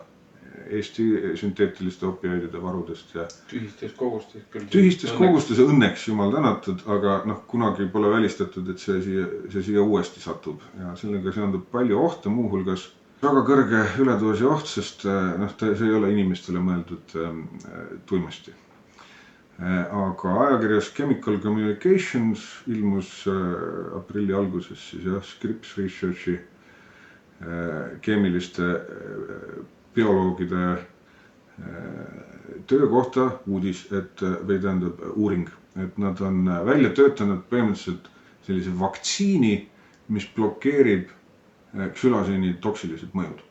Eesti sünteetiliste opioidide varudest ja tühistes kogustes küll. Tühistes kogustes õnneks jumal tänatud, aga kunagi pole välistatud, et see siia uuesti satub ja sellega seondub palju ohte, muuhulgas väga kõrge üledoosi oht, sest see ei ole inimestele mõeldud tuimasti. Aga ajakirjas Chemical Communications ilmus aprilli alguses Scripps Researchi keemiliste bioloogide töö kohta uudis, või tähendab uuring, et nad on välja töötanud põhimõtteliselt sellise vaktsiini, mis blokeerib Xylazini toksilised mõjud.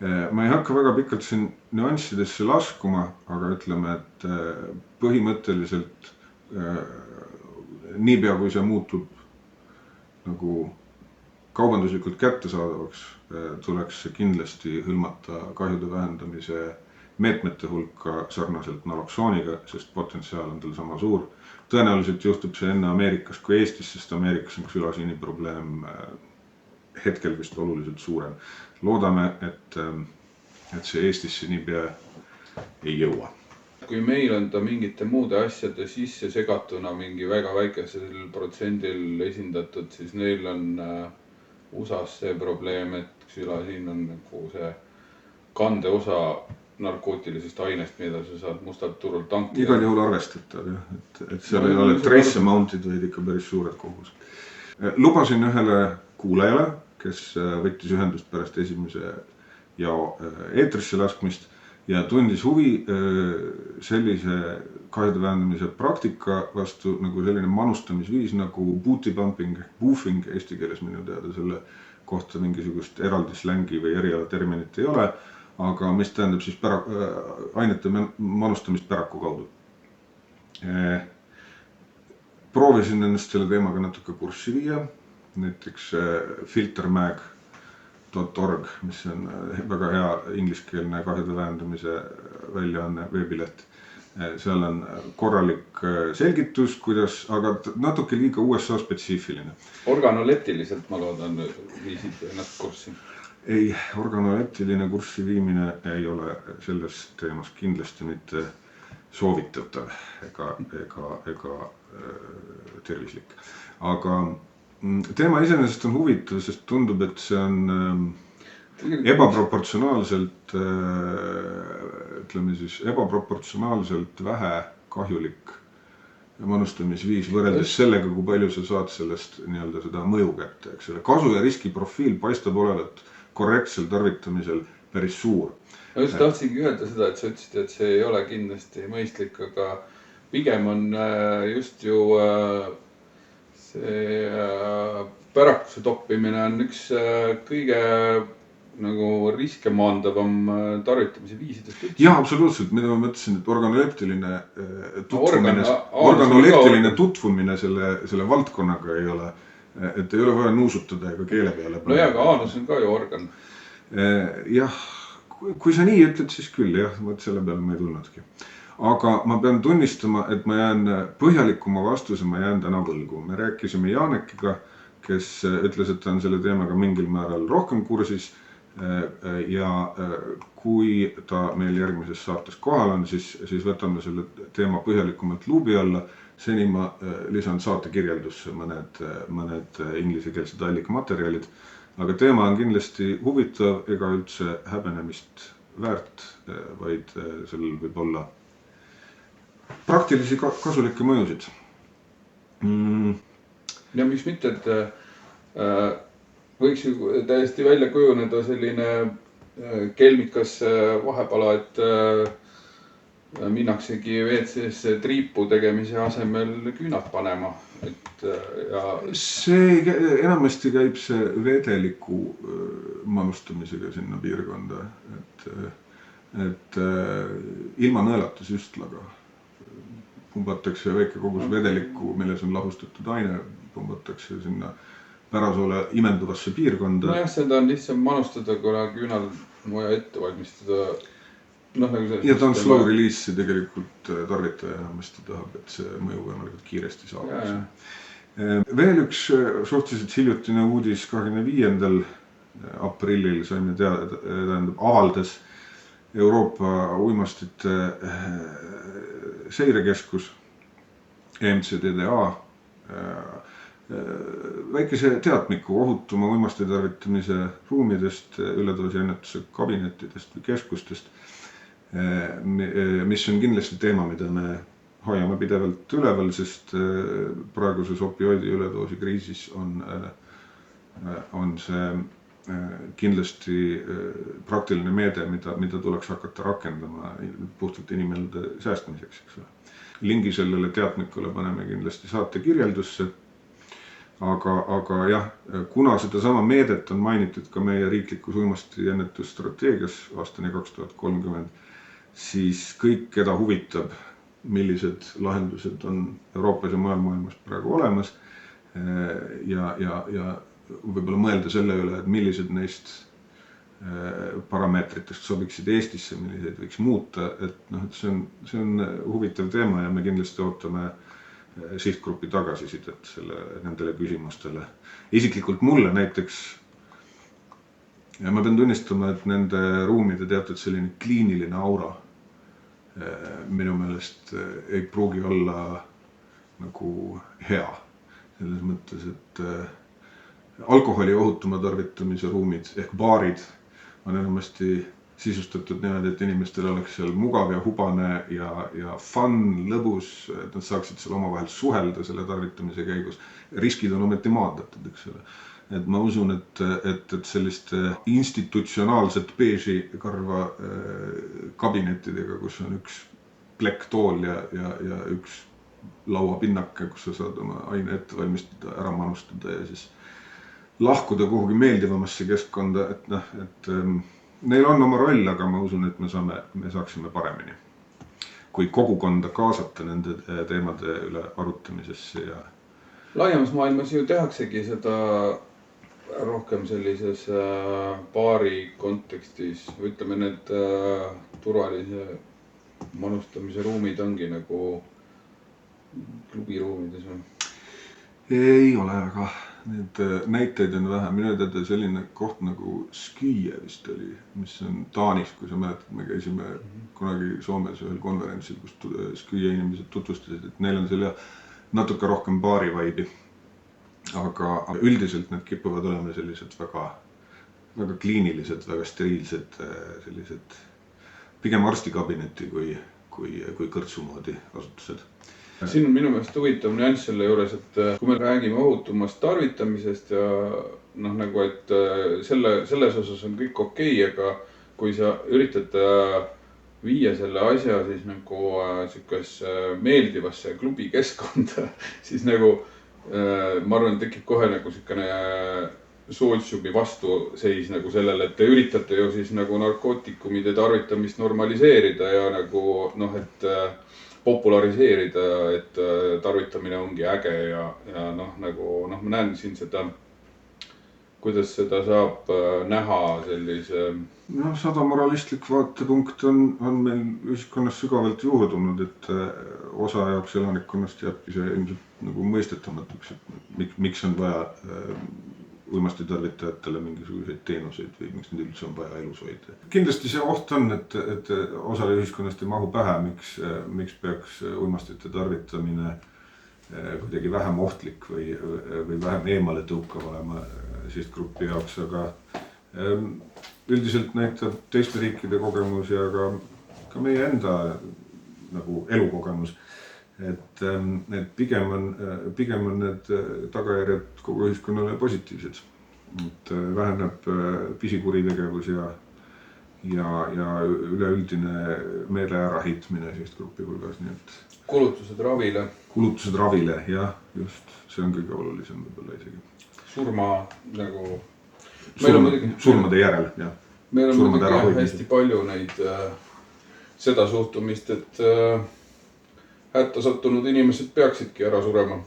Ma ei hakka väga pikalt siin nüanssidesse laskuma, aga ütleme, et põhimõtteliselt niipea kui see muutub nagu kaubanduslikult kättesaadavaks, tuleks kindlasti hõlmata kahjude vähendamise meetmete hulka sarnaselt naloksooniga, sest potentsiaal on tal sama suur. Tõenäoliselt juhtub see enne Ameerikas kui Eestis, sest Ameerikas on Xylazini probleem hetkel vist oluliselt suurem. Loodame, et see Eestisse niipea ei jõua. Kui meil on ta mingite muude asjade sisse segatuna mingi väga väikesel protsendil esindatud, siis neil on USAs see probleem, et Xylazin on nagu see kandeosa narkootilisest ainest, mida sa saad mustalt turult tankida. Igal juhul arvestatav, et seal ei ole trace amount'id, vaid ikka päris suured kogused. Lubasin ühele kuulajale, kes võttis ühendust pärast esimese jao eetrisse laskmist ja tundis huvi sellise kahjude vähendamise praktika vastu nagu selline manustamisviis nagu booty pumping, boofing eesti keeles minu teada, selle kohta mingisugust eraldi slängi või erialaterminit ei ole, aga mis tähendab siis ainete manustamist päraku kaudu. Proovisin ennast selle teemaga natuke kurssi viia, näiteks filtermag.org, mis on väga hea ingliskeelne kahjude vähendamise väljaanne, veebileht. Seal on korralik selgitus, kuidas, aga natuke liiga USA spetsiifiline. Organoleptiliselt, ma loodan, viisid ennast kurssi? Ei, organoleptiline kurssi viimine ei ole selles teemas kindlasti mitte soovitatav ega tervislik. Aga teema iseenesest on huvitav, sest tundub, et see on ebaproportsionaalselt vähe kahjulik manustamisviis võrreldes sellega, kui palju sa saad sellest nii-öelda seda mõju kätte. Kasu ja riski profiil paistab olevat korrektsel tarvitamisel päris suur. Ma just tahtsingi öelda seda, et sa ütlesid, et see ei ole kindlasti mõistlik, aga pigem on just ju see pärakuse toppimine on üks kõige nagu riske maandavam tarvitamise viisidest üldse. Jaa, absoluutselt. Mida ma mõtlesin, et organoleptiline tutvumine selle valdkonnaga ei ole, et ei ole vaja nuusutada ega keele peale. No aga aanus on ka ju organ. Jah, kui sa nii ütled, siis küll, jah, selle peale ma ei tulnudki. Aga ma pean tunnistama, et ma jään põhjalikuma vastuse, ma jään täna võlgu. Me rääkisime Jaanekiga, kes ütles, et ta on selle teemaga mingil määral rohkem kursis. Ja kui ta meil järgmises saates kohal on, siis võtame selle teema põhjalikumalt luubi alla. Seni ma lisan saate kirjeldusse mõned inglisekeelsed allikamaterjalid, aga teema on kindlasti huvitav ega üldse häbenemist väärt, vaid sellel võib olla praktilisi kasulikke mõjusid. Ja miks mitte, et võiks ju täiesti välja kujuneda selline kelmikas vahepala, et minnaksegi WC-sse triipu tegemise asemel küünad panema. See enamasti käib see vedeliku manustamisega sinna piirkonda, et ilma nõelata süstlaga pumbatakse väike kogus vedelikku, milles on lahustatud aine, pumbatakse sinna pärasoole imenduvasse piirkonda. No jah, seda on lihtsam manustada, kuna küünal vaja ette valmistada. Ja ta on slow release tegelikult tarvitaja enamasti tahab, et see mõju võimalikult kiiresti saab. Veel üks suhteliselt hiljutine uudis 25. aprillil saime avaldas Euroopa uimastite seirekeskus MCDDA väikese teadmiku ohutuma uimaste tarvitamise ruumidest, üledoosi ennetuse kabinettidest või keskustest, mis on kindlasti teema, mida me hoiame pidevalt üleval, sest praeguses opioidi üledoosi kriisis on see kindlasti praktiline meede, mida tuleks hakata rakendama puhtalt inimelde säästmiseks. Lingi sellele teadmikule paneme kindlasti saate kirjeldusse. Aga jah, kuna seda sama meedet on mainitud ka meie riiklikus uimasti ennetusstrateegias aastani 2030, siis kõik, keda huvitab, millised lahendused on Euroopas ja mujal maailmas praegu olemas ja võib-olla mõelda selle üle, et millised neist parameetritest sobiksid Eestisse, milliseid võiks muuta, et see on huvitav teema ja me kindlasti ootame sihtgrupi tagasisidet nendele küsimustele. Isiklikult mulle näiteks, ja ma pean tunnistama, et nende ruumide teatud selline kliiniline aura minu meelest ei pruugi olla nagu hea. Selles mõttes, et alkoholi ohutuma tarvitamise ruumid ehk baarid on enamasti sisustatud niimoodi, et inimestel oleks seal mugav ja hubane ja fun, lõbus, et nad saaksid seal omavahel suhelda selle tarvitamise käigus. Riskid on ometi maandatud, eks ole. Et ma usun, et selliste institutsionaalset beeži karva kabinettidega, kus on üks plektool ja üks lauapinnake, kus sa saad oma aine ette valmistada, ära manustada ja siis lahkuda kuhugi meeldivamasse keskkonda, et neil on oma roll, aga ma usun, et me saaksime paremini, kui kogukonda kaasata nende teemade üle arutamisesse. Laiemas maailmas ju tehaksegi seda rohkem sellises baari kontekstis, ütleme need turvalise manustamise ruumid ongi nagu klubiruumides või? Ei ole väga. Need näiteid on vähe. Minu teada selline koht nagu Skye vist oli, mis on Taanis, kui sa mäletad, me käisime kunagi Soomes ühel konverentsil, kus Skye inimesed tutvustasid, et neil on selle natuke rohkem baari vibe'i. Aga üldiselt need kipuvad olema sellised väga kliinilised, väga steriilsed, sellised pigem arstikabineti kui kõrtsu moodi asutused. Siin on minu meelest huvitav nüanss selle juures, et kui me räägime ohutumast tarvitamisest ja nagu, et selles osas on kõik okei, aga kui sa üritad viia selle asja siis nagu sellisesse meeldivasse klubi keskkonda, siis nagu ma arvan, tekib kohe nagu selline sootsiumi vastuseis nagu sellele, et te üritate ju siis nagu narkootikumide tarvitamist normaliseerida ja nagu et populariseerida, et tarvitamine ongi äge ja nagu ma näen siin seda, kuidas seda saab näha sellise... Sada moralistlik vaatepunkt on meil ühiskonnas sügavalt juurdunud, et osa jaoks elanikkonnast jääbki see ilmselt nagu mõistetamatuks, et miks on vaja uimasti tarvitajatele mingisuguseid teenuseid või miks neid üldse on vaja elus hoida. Kindlasti see oht on, et osale ühiskonnast ei mahu pähe, miks peaks uimastite tarvitamine kuidagi vähem ohtlik või vähem eemale tõukav olema sihtgrupi jaoks, aga üldiselt näitab teiste riikide kogemus ja ka meie enda nagu elukogemus, et pigem on need tagajärjed kogu ühiskonnale positiivsed. Et väheneb pisikuritegevus ja üleüldine meele äraheitmine sihtgrupi hulgas, nii et kulutused ravile, jah, just, see on kõige olulisem võib-olla isegi. Surmade järel, jah. Meil on muidugi hästi palju neid seda suhtumist, et hätta sattunud inimesed peaksidki ära surema.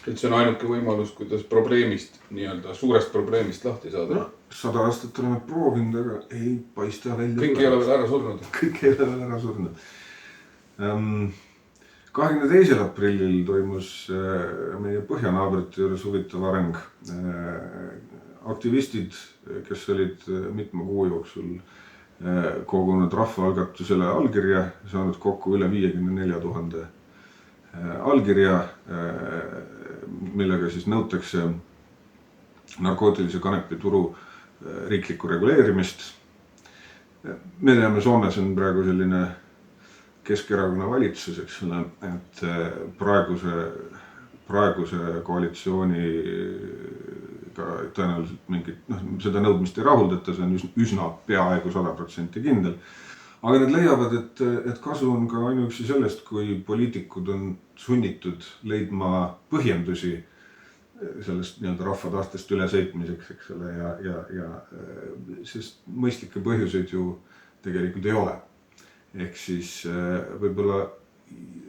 Et see on ainuke võimalus, kuidas probleemist, nii-öelda suurest probleemist lahti saada. 100 aastat oleme proovinud, aga ei paista välja. Kõik ei ole veel ära surnud. Kõik ei ole veel ära surnud. 22. aprillil toimus meie põhjanaabrite juures huvitav areng. Aktivistid, kes olid mitme kuu jooksul kogunud rahvaalgatusele allkirja, saanud kokku üle 54 000 allkirja, millega siis nõutakse narkootilise kanepi turu riiklikku reguleerimist. Me teame, Soomes on praegu selline Keskerakonna valitsus, eks ole, et praeguse koalitsiooni tõenäoliselt mingit, seda nõudmist ei rahuldata, see on üsna peaaegu 100% kindel. Aga nad leiavad, et kasu on ka ainuüksi sellest, kui poliitikud on sunnitud leidma põhjendusi sellest nii-öelda rahva tahtest ülesõitmiseks, eks ole, ja sest mõistlikke põhjuseid ju tegelikult ei ole. Ehk siis võib-olla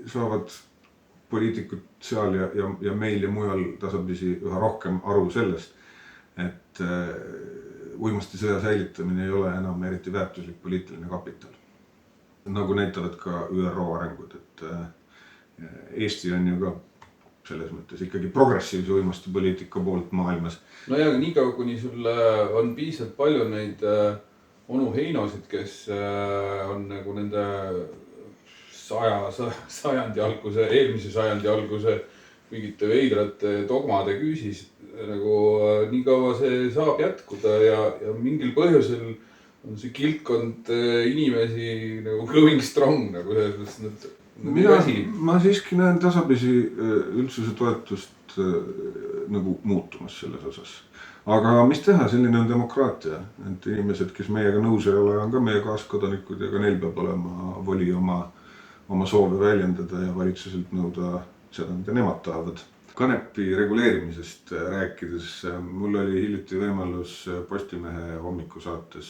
saavad poliitikud seal ja meil ja mujal tasapisi üha rohkem aru sellest, et uimasti sõja säilitamine ei ole enam eriti väärtuslik poliitiline kapital. Nagu näitavad ka ÜRO arengud, et Eesti on ju ka selles mõttes ikkagi progressiivse uimasti poliitika poolt maailmas. No ja nii kaua, kuni sul on piisavalt palju neid onu heinosid, kes on nagu nende eelmise sajandi alguse mingite veidrate dogmade küüsis, nagu nii kaua see saab jätkuda ja mingil põhjusel on see kiltkond inimesi nagu growing strong, nagu selles mõttes ma siiski näen tasapisi üldsuse toetust nagu muutumas selles osas. Aga mis teha, selline on demokraatia, et inimesed, kes meiega nõus ei ole, on ka meie kaaskodanikud ja ka neil peab olema voli oma soove väljendada ja valitsuselt nõuda seda, mida nemad tahavad. Kanepi reguleerimisest rääkides, mul oli hiljuti võimalus Postimehe hommikusaates,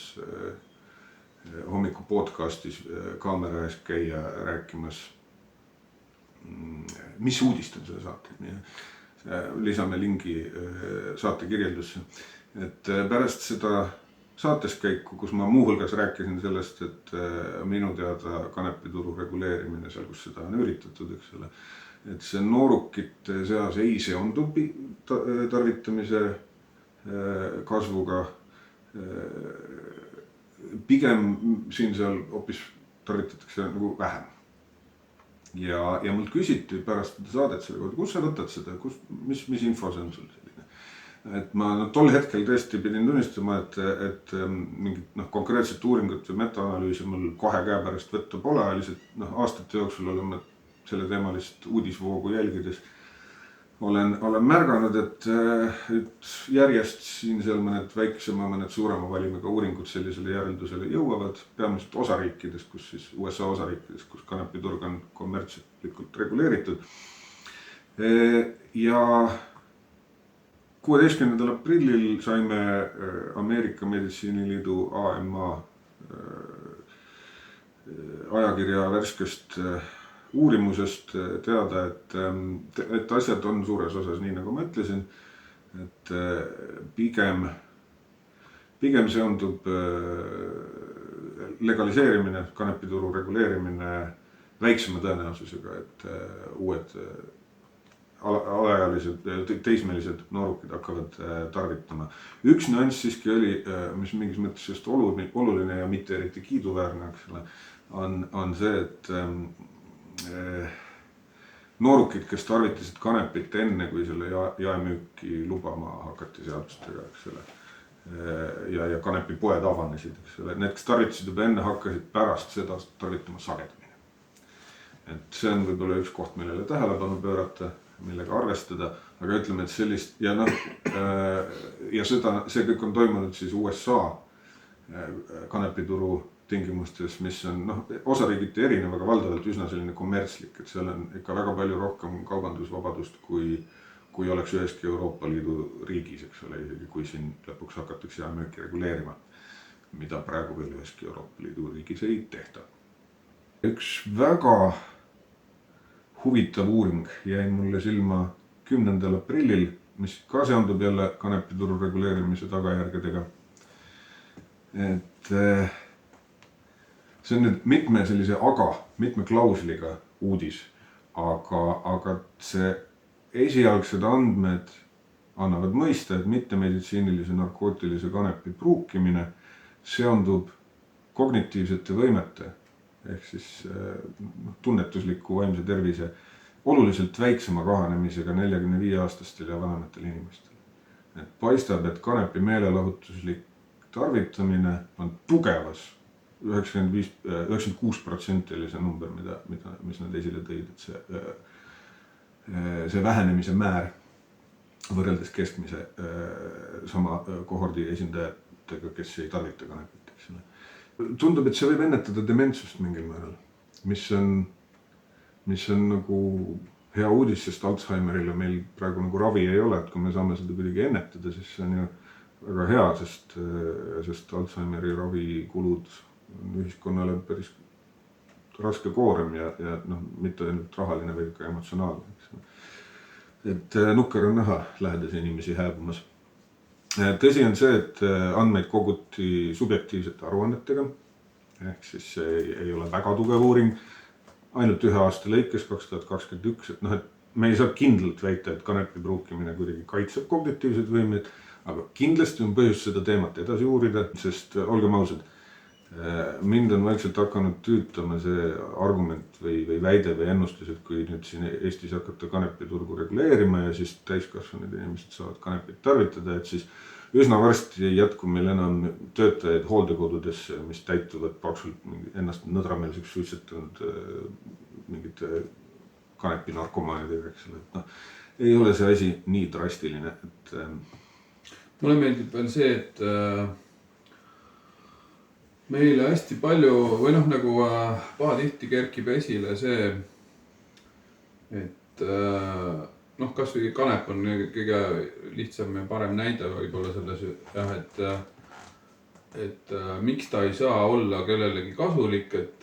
hommiku podcastis kaamera ees käia rääkimas. Mis uudist on selle saatel? Lisame lingi saate kirjeldusse. Et pärast seda saateskäiku, kus ma muuhulgas rääkisin sellest, et minu teada kanepituru reguleerimine seal, kus seda on üritatud, eks ole, et see noorukite seas ei seondu tarvitamise kasvuga. Pigem siin-seal hoopis tarvitatakse nagu vähem. Ja mult küsiti pärast saadet selle kohta, kus sa võtad seda, mis info see on sul selline. Et ma tol hetkel tõesti pidin tunnistama, et mingit konkreetset uuringut või metaanalüüsi mul kohe käe pärast võtta pole. Lihtsalt aastate jooksul oleme selle teemalist uudisvoogu jälgides olen märganud, et järjest siin-seal mõned väiksema, mõned suurema valimiga uuringud sellisele järeldusele jõuavad, peamiselt osariikides, kus siis USA osariikides, kus kanepiturg on kommertslikult reguleeritud. Ja 16. aprillil saime Ameerika Meditsiiniliidu AMA ajakirja värskest uurimusest teada, et asjad on suures osas nii, nagu ma ütlesin, et pigem seondub legaliseerimine, kanepituru reguleerimine väiksema tõenäosusega, et uued alaealised, teismelised noorukid hakkavad tarvitama. Üks nüanss siiski oli, mis mingis mõttes just oluline ja mitte eriti kiiduväärne, on see, et noorukid, kes tarvitasid kanepit enne, kui selle jaemüüki lubama hakati seadustega, eks ole. Ja kanepipoed avanesid, eks ole. Need, kes tarvitasid juba enne, hakkasid pärast seda tarvitama sagedamini. Et see on võib-olla üks koht, millele tähelepanu pöörata, millega arvestada, aga ütleme, et sellist ja see kõik on toimunud siis USA kanepituru tingimustes, mis on osariigiti erinev, aga valdavalt üsna selline kommertslik, et seal on ikka väga palju rohkem kaubandusvabadust, kui oleks üheski Euroopa Liidu riigis, eks ole, isegi kui siin lõpuks hakatakse jaemüüki reguleerima, mida praegu veel üheski Euroopa Liidu riigis ei tehta. Üks väga huvitav uuring jäi mulle silma 10. aprillil, mis ka seondub jälle kanepituru reguleerimise tagajärgedega. Et see on nüüd mitme klausliga uudis, aga see esialgsed andmed annavad mõista, et mittemeditsiinilise narkootilise kanepi pruukimine seondub kognitiivsete võimete ehk siis tunnetusliku vaimse tervise oluliselt väiksema kahanemisega 45-aastastel ja vanematel inimestel. Et paistab, et kanepi meelelahutuslik tarvitamine on tugevas 96% oli see number, mis nad esile tõid, et see vähenemise määr võrreldes keskmise sama kohordi esindajatega, kes ei tarvita kanepit. Tundub, et see võib ennetada dementsust mingil määral, mis on nagu hea uudis, sest Alzheimerile meil praegu nagu ravi ei ole, et kui me saame seda kuidagi ennetada, siis see on ju väga hea, sest Alzheimeri ravikulud on ühiskonnale päris raske koorem ja mitte ainult rahaline, vaid ka emotsionaalne. Et nukker on näha lähedasi inimesi hääbumas. Tõsi on see, et andmeid koguti subjektiivsete aruannetega, ehk siis see ei ole väga tugev uuring, ainult ühe aasta lõikes 2021, et me ei saa kindlalt väita, et kanepi pruukimine kuidagi kaitseb kognitiivsed võimeid, aga kindlasti on põhjus seda teemat edasi uurida, sest olgem ausad, mind on vaikselt hakanud tüütama see argument või väide või ennustus, et kui nüüd siin Eestis hakata kanepiturgu reguleerima ja siis täiskasvanud inimesed saavad kanepit tarvitada, et siis üsna varsti ei jätku meil enam töötajaid hooldekodudesse, mis täituvad paksult ennast nõdrameelseks suitsetanud mingite kanepinarkomaanidega, eks ole. Ei ole see asi nii drastiline, et mulle meeldib veel see, et meile hästi palju või nagu pahatihti kerkib esile see, et kas või kanep on kõige lihtsam ja parem näide võib-olla selles, et miks ta ei saa olla kellelegi kasulik, et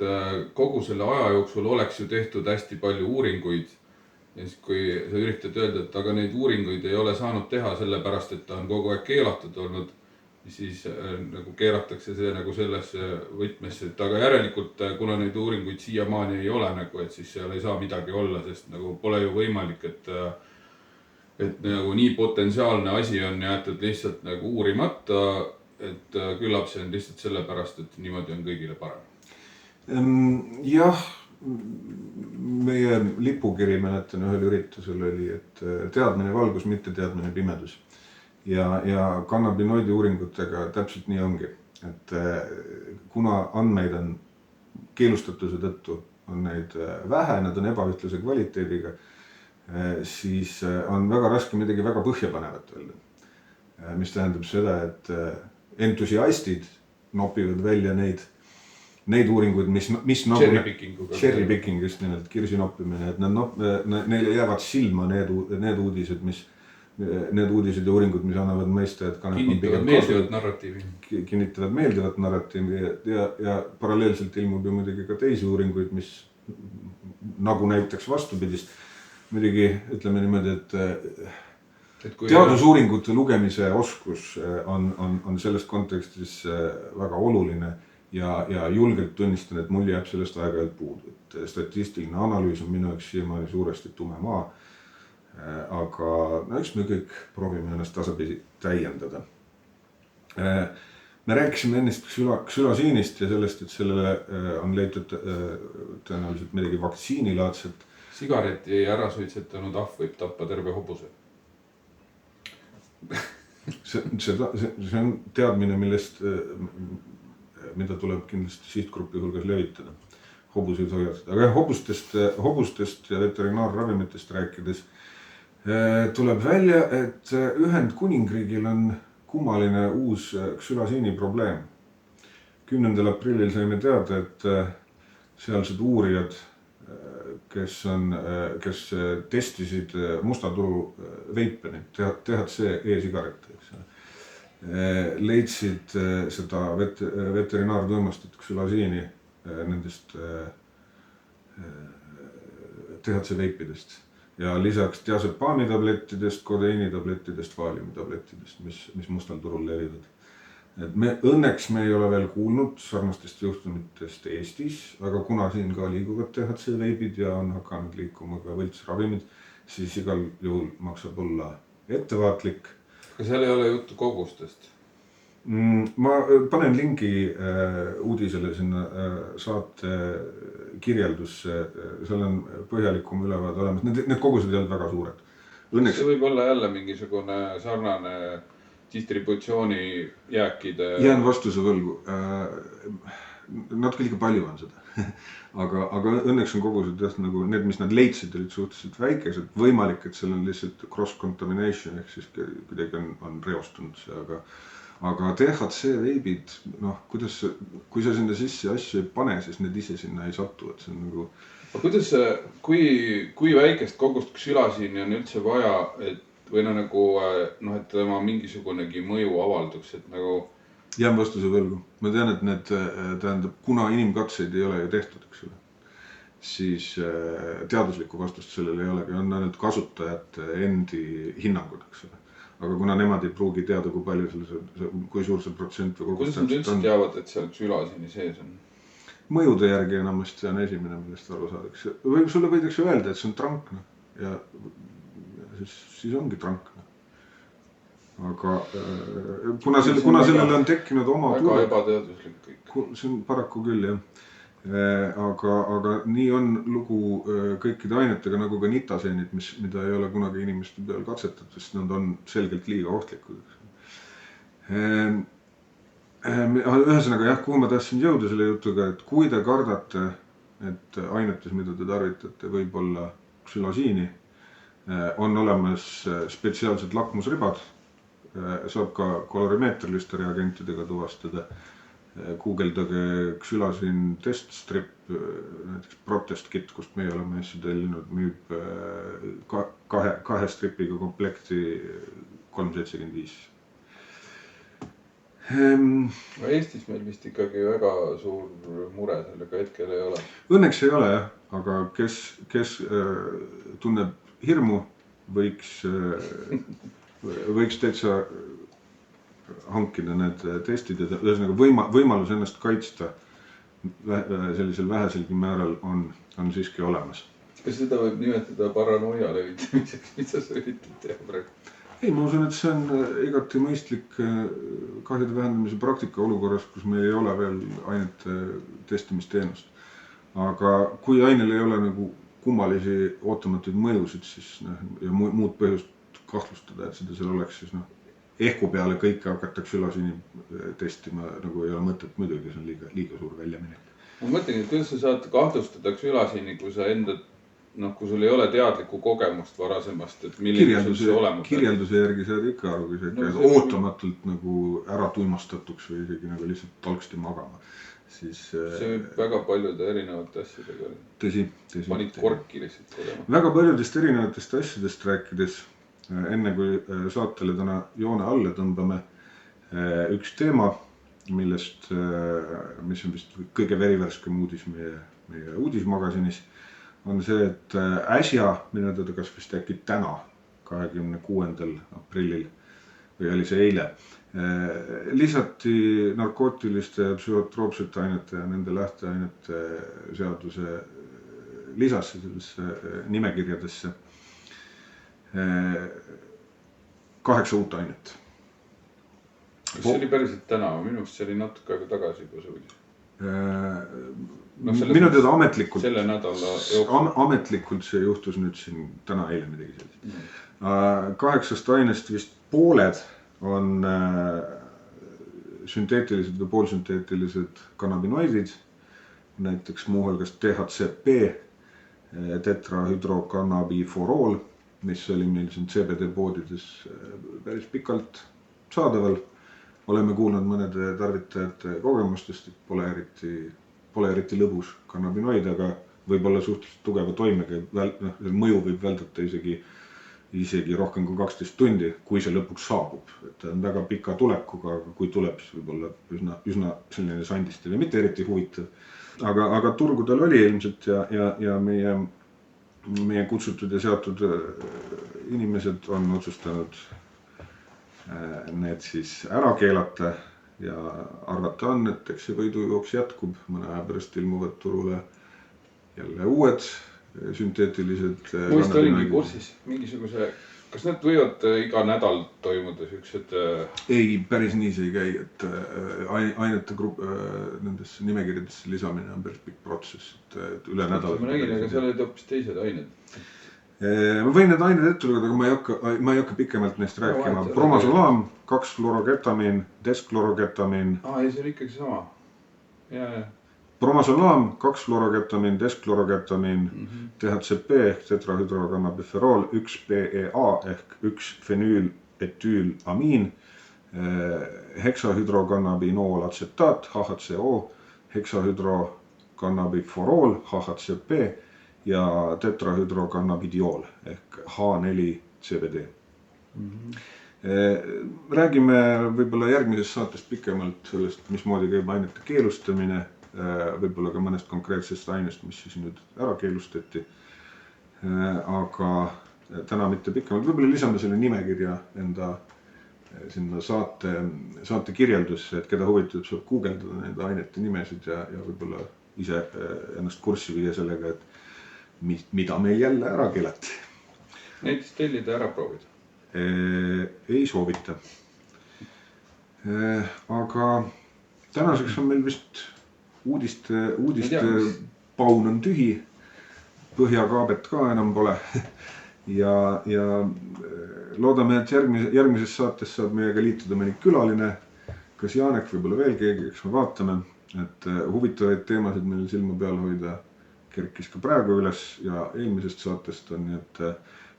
kogu selle aja jooksul oleks ju tehtud hästi palju uuringuid. Ja siis kui sa üritad öelda, et aga neid uuringuid ei ole saanud teha sellepärast, et ta on kogu aeg keelatud olnud, siis nagu keeratakse see nagu sellesse võtmesse, et aga järelikult, kuna neid uuringuid siiamaani ei ole nagu, et siis seal ei saa midagi olla, sest nagu pole ju võimalik, et nagu nii potentsiaalne asi on jäetud lihtsalt nagu uurimata, et küllap see on lihtsalt sellepärast, et niimoodi on kõigile parem. Jah, meie lipukiri mäletan ühel üritusel oli, et teadmine valgus, mitte teadmine pimedus. Ja kannabinoidi uuringutega täpselt nii ongi, et kuna andmeid on keelustatuse tõttu, on neid vähe, nad on ebaühtlase kvaliteediga, siis on väga raske midagi väga põhjapanevat öelda. Mis tähendab seda, et entusiastid nopivad välja neid uuringuid, mis nagu cherry picking just nimelt, kirsi noppimine, et neile jäävad silma need uudised, need uudised ja uuringud, mis annavad mõista, et kinnitavad meeldivat narratiivi. Kinnitavad meeldivat narratiivi ja paralleelselt ilmub ju muidugi ka teisi uuringuid, mis nagu näiteks vastupidist. Muidugi ütleme niimoodi, et teadusuuringute lugemise oskus on selles kontekstis väga oluline ja julgelt tunnistan, et mul jääb sellest aeg-ajalt puudu. Et statistiline analüüs on minu jaoks siiamaani suuresti tume maa. Aga eks me kõik proovime ennast tasapisi täiendada. Me rääkisime ennast ksülasiinist ja sellest, et sellele on leitud tõenäoliselt midagi vaktsiinilaadset. Sigareti ära suitsetanud ahv võib tappa terve hobuse. See on teadmine, mida tuleb kindlasti sihtgrupi hulgas levitada. Hobuseid hoiatada. Aga hobustest ja veterinaarravimitest rääkides tuleb välja, et Ühendkuningriigil on kummaline uus ksülasiini probleem. 10. aprillil saime teada, et sealsed uurijad, kes testisid mustaturu veipenit, THC e-sigarette, leidsid seda veterinaartuimastit ksülasiini nendest THC veipidest. Ja lisaks diasepaamitablettidest, kodeiinitablettidest, vaaliumitablettidest, mis mustal turul levivad. Et õnneks me ei ole veel kuulnud sarnastest juhtumitest Eestis, aga kuna siin ka liiguvad THC veibid ja on hakanud liikuma ka võltsravimid, siis igal juhul maksab olla ettevaatlik. Aga seal ei ole juttu kogustest? Ma panen lingi uudisele sinna saate kirjeldusse, seal on põhjalikum ülevaade olemas. Need kogused ei olnud väga suured. See võib olla jälle mingisugune sarnane distributsiooni jääkide... Jään vastuse võlgu. Natuke liiga palju on seda. Aga õnneks on kogused nagu need, mis nad leidsid, olid suhteliselt väikesed. Võimalik, et seal on lihtsalt cross-contamination, ehk siis kuidagi on reostunud see, aga THC veibid, kui sa sinna sisse asju ei pane, siis need ise sinna ei satu, et see on nagu... Aga kuidas, kui väikest kogust ksülasiini on üldse vaja, et tema mingisugunegi mõju avalduks, et nagu... Jään vastuse võlgu. Ma tean, et need tähendab, kuna inimkatseid ei ole ju tehtud, eks ole, siis teaduslikku vastust sellele ei olegi, on ainult kasutajate endi hinnangud, eks ole. Aga kuna nemad ei pruugi teada, kui suur see protsent või kuidas nad üldse teavad, et seal ksülasiini sees on? Mõjude järgi enamasti on esimene, millest aru saadakse. Sulle võidakse öelda, et see on trank, ja siis ongi trank. Aga kuna sellele on tekkinud oma väga ebateaduslik kõik. See on paraku küll, jah. Aga nii on lugu kõikide ainetega, nagu ka nitaseenid, mida ei ole kunagi inimeste peal katsetatud, sest nad on selgelt liiga ohtlikud. Ühesõnaga, jah, kuhu ma tahtsin jõuda selle jutuga, et kui te kardate, et ainetes, mida te tarvitate, võib olla ksülasiini, on olemas spetsiaalsed lakmusribad, saab ka kolorimeeterliste reagentidega tuvastada. Googleldage ksülasiin test strip, näiteks protest kit, kust meie oleme asju tellinud, müüb kahe stripiga komplekti 375. Eestis meil vist ikkagi väga suur mure sellega hetkel ei ole. Õnneks ei ole, jah, aga kes tunneb hirmu, võiks täitsa hankida need testid ja ühesõnaga võimalus ennast kaitsta sellisel väheselgi määral on siiski olemas. Kas seda võib nimetada paranoia levitamiseks, mida sa üritad teha praegu? Ei, ma usun, et see on igati mõistlik kahjude vähendamise praktika olukorras, kus meil ei ole veel ainete testimisteenust. Aga kui ainel ei ole nagu kummalisi ootamatuid mõjusid, siis ja muud põhjust kahtlustada, et seda seal oleks, siis ehku peale kõike hakatakse ülasini testima, nagu ei ole mõtet muidugi, see on liiga suur väljaminek. Ma mõtlengi, et kuidas sa saad kahtlustatakse ülasini, kui sa enda, kui sul ei ole teadlikku kogemust varasemast, et milline sul see olemas. Kirjelduse järgi saad ikka aru, kui sa ootamatult nagu ära tuimastatuks või isegi nagu lihtsalt talksti magama. Siis, see võib väga paljude erinevate asjadega. Tõsi. Panid korki lihtsalt kodema. Väga paljudest erinevatest asjadest rääkides, enne kui saatele täna joone alle tõmbame, üks teema, mis on vist kõige verivärskem uudis meie uudismagasinis, on see, et äsja, minu teada kas vist äkki täna, 26. aprillil või oli see eile, lisati narkootiliste ja psühhotroopsete ainete ja nende lähteainete seaduse lisasse sellesse nimekirjadesse 8 uut ainet. Kas see oli päriselt täna? Minust see oli natuke aega tagasi juba see uudis. Minu teada ametlikult, selle nädala jooksul. Ametlikult see juhtus nüüd siin täna eile midagi sellist. 8 ainest vist pooled on sünteetilised või poolsünteetilised kannabinoidid, näiteks muuhulgas THCP, tetrahydrokannabiforol, mis oli meil siin CBD poodides päris pikalt saadaval. Oleme kuulnud mõnede tarvitajate kogemustest, et pole eriti lõbus kannabinoid, aga võib olla suhteliselt tugeva toimega, mõju võib väldata isegi rohkem kui 12 tundi, kui see lõpuks saabub. Et on väga pika tulekuga, aga kui tuleb, siis võib olla üsna selline sandistel ja mitte eriti huvitav. Aga turgudel oli ilmselt ja meie kutsutud ja seatud inimesed on otsustanud need siis ära keelata ja arvata on, et eks see võidujooks jätkub. Mõne aja pärast ilmuvad turule jälle uued sünteetilised. Mõista olingi kursis mingisuguse, kas need võivad iga nädal toimuda siuksed? Ei, päris nii see ei käi, et ainete nendesse nimekirjadesse lisamine on päris pikk protsess, et üle nädal. Ma nägin, aga seal olid hoopis teised ained. Ma võin need ained ette lugeda, aga ma ei hakka pikemalt neist rääkima. Bromazolaam, 2-fluoroketamiin, deskloroketamiin. Ei, see on ikkagi sama. Bromazolaam, 2-fluoroketamiin, deskloroketamiin, THCP ehk tetrahydrokannabiferol, 1-PEA ehk 1-fenüületüülamiin, heksahydrokannabinool atsetaat, HHCO, heksahydrokannabiforol, HHCP ja tetrahydrokannabidiol ehk H4CBD. Räägime võib-olla järgmises saates pikemalt sellest, mismoodi käib ainete keelustamine, võib-olla ka mõnest konkreetsest ainest, mis siis nüüd ära keelustati. Aga täna mitte pikemalt, võib-olla lisame selle nimekirja enda sinna saate kirjeldusse, et keda huvitab, saab guugeldada nende ainete nimesid ja võib-olla ise ennast kurssi viia sellega, et mida meil jälle ära keelati. Näiteks tellida ära proovida? Ei soovita. Aga tänaseks on meil vist uudiste paun on tühi, põhjakaabet ka enam pole ja loodame, et järgmises saates saab meiega liituda mõni külaline, kas Jaanek, võib-olla veel keegi, eks me vaatame, et huvitavaid teemasid meil silma peal hoida kerkis ka praegu üles ja eelmisest saatest on, nii et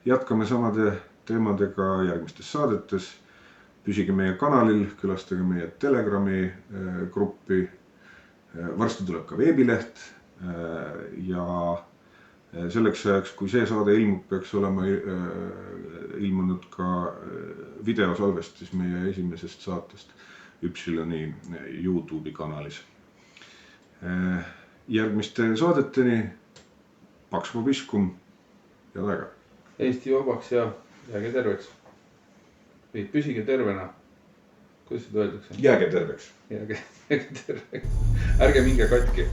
jätkame samade teemadega järgmistes saadetes. Püsige meie kanalil, külastage meie Telegrami gruppi. Varsti tuleb ka veebileht ja selleks ajaks, kui see saade ilmub, peaks olema ilmunud ka videosalvestis meie esimesest saatest Üpsiloni YouTube'i kanalis. Järgmiste saadeteni, paks vobiskum ja aega. Eesti vabaks ja jääge terveks. Või püsige tervena. kuidas seda öeldakse? Jääge terveks. Jääge terveks. Ärge minge katki.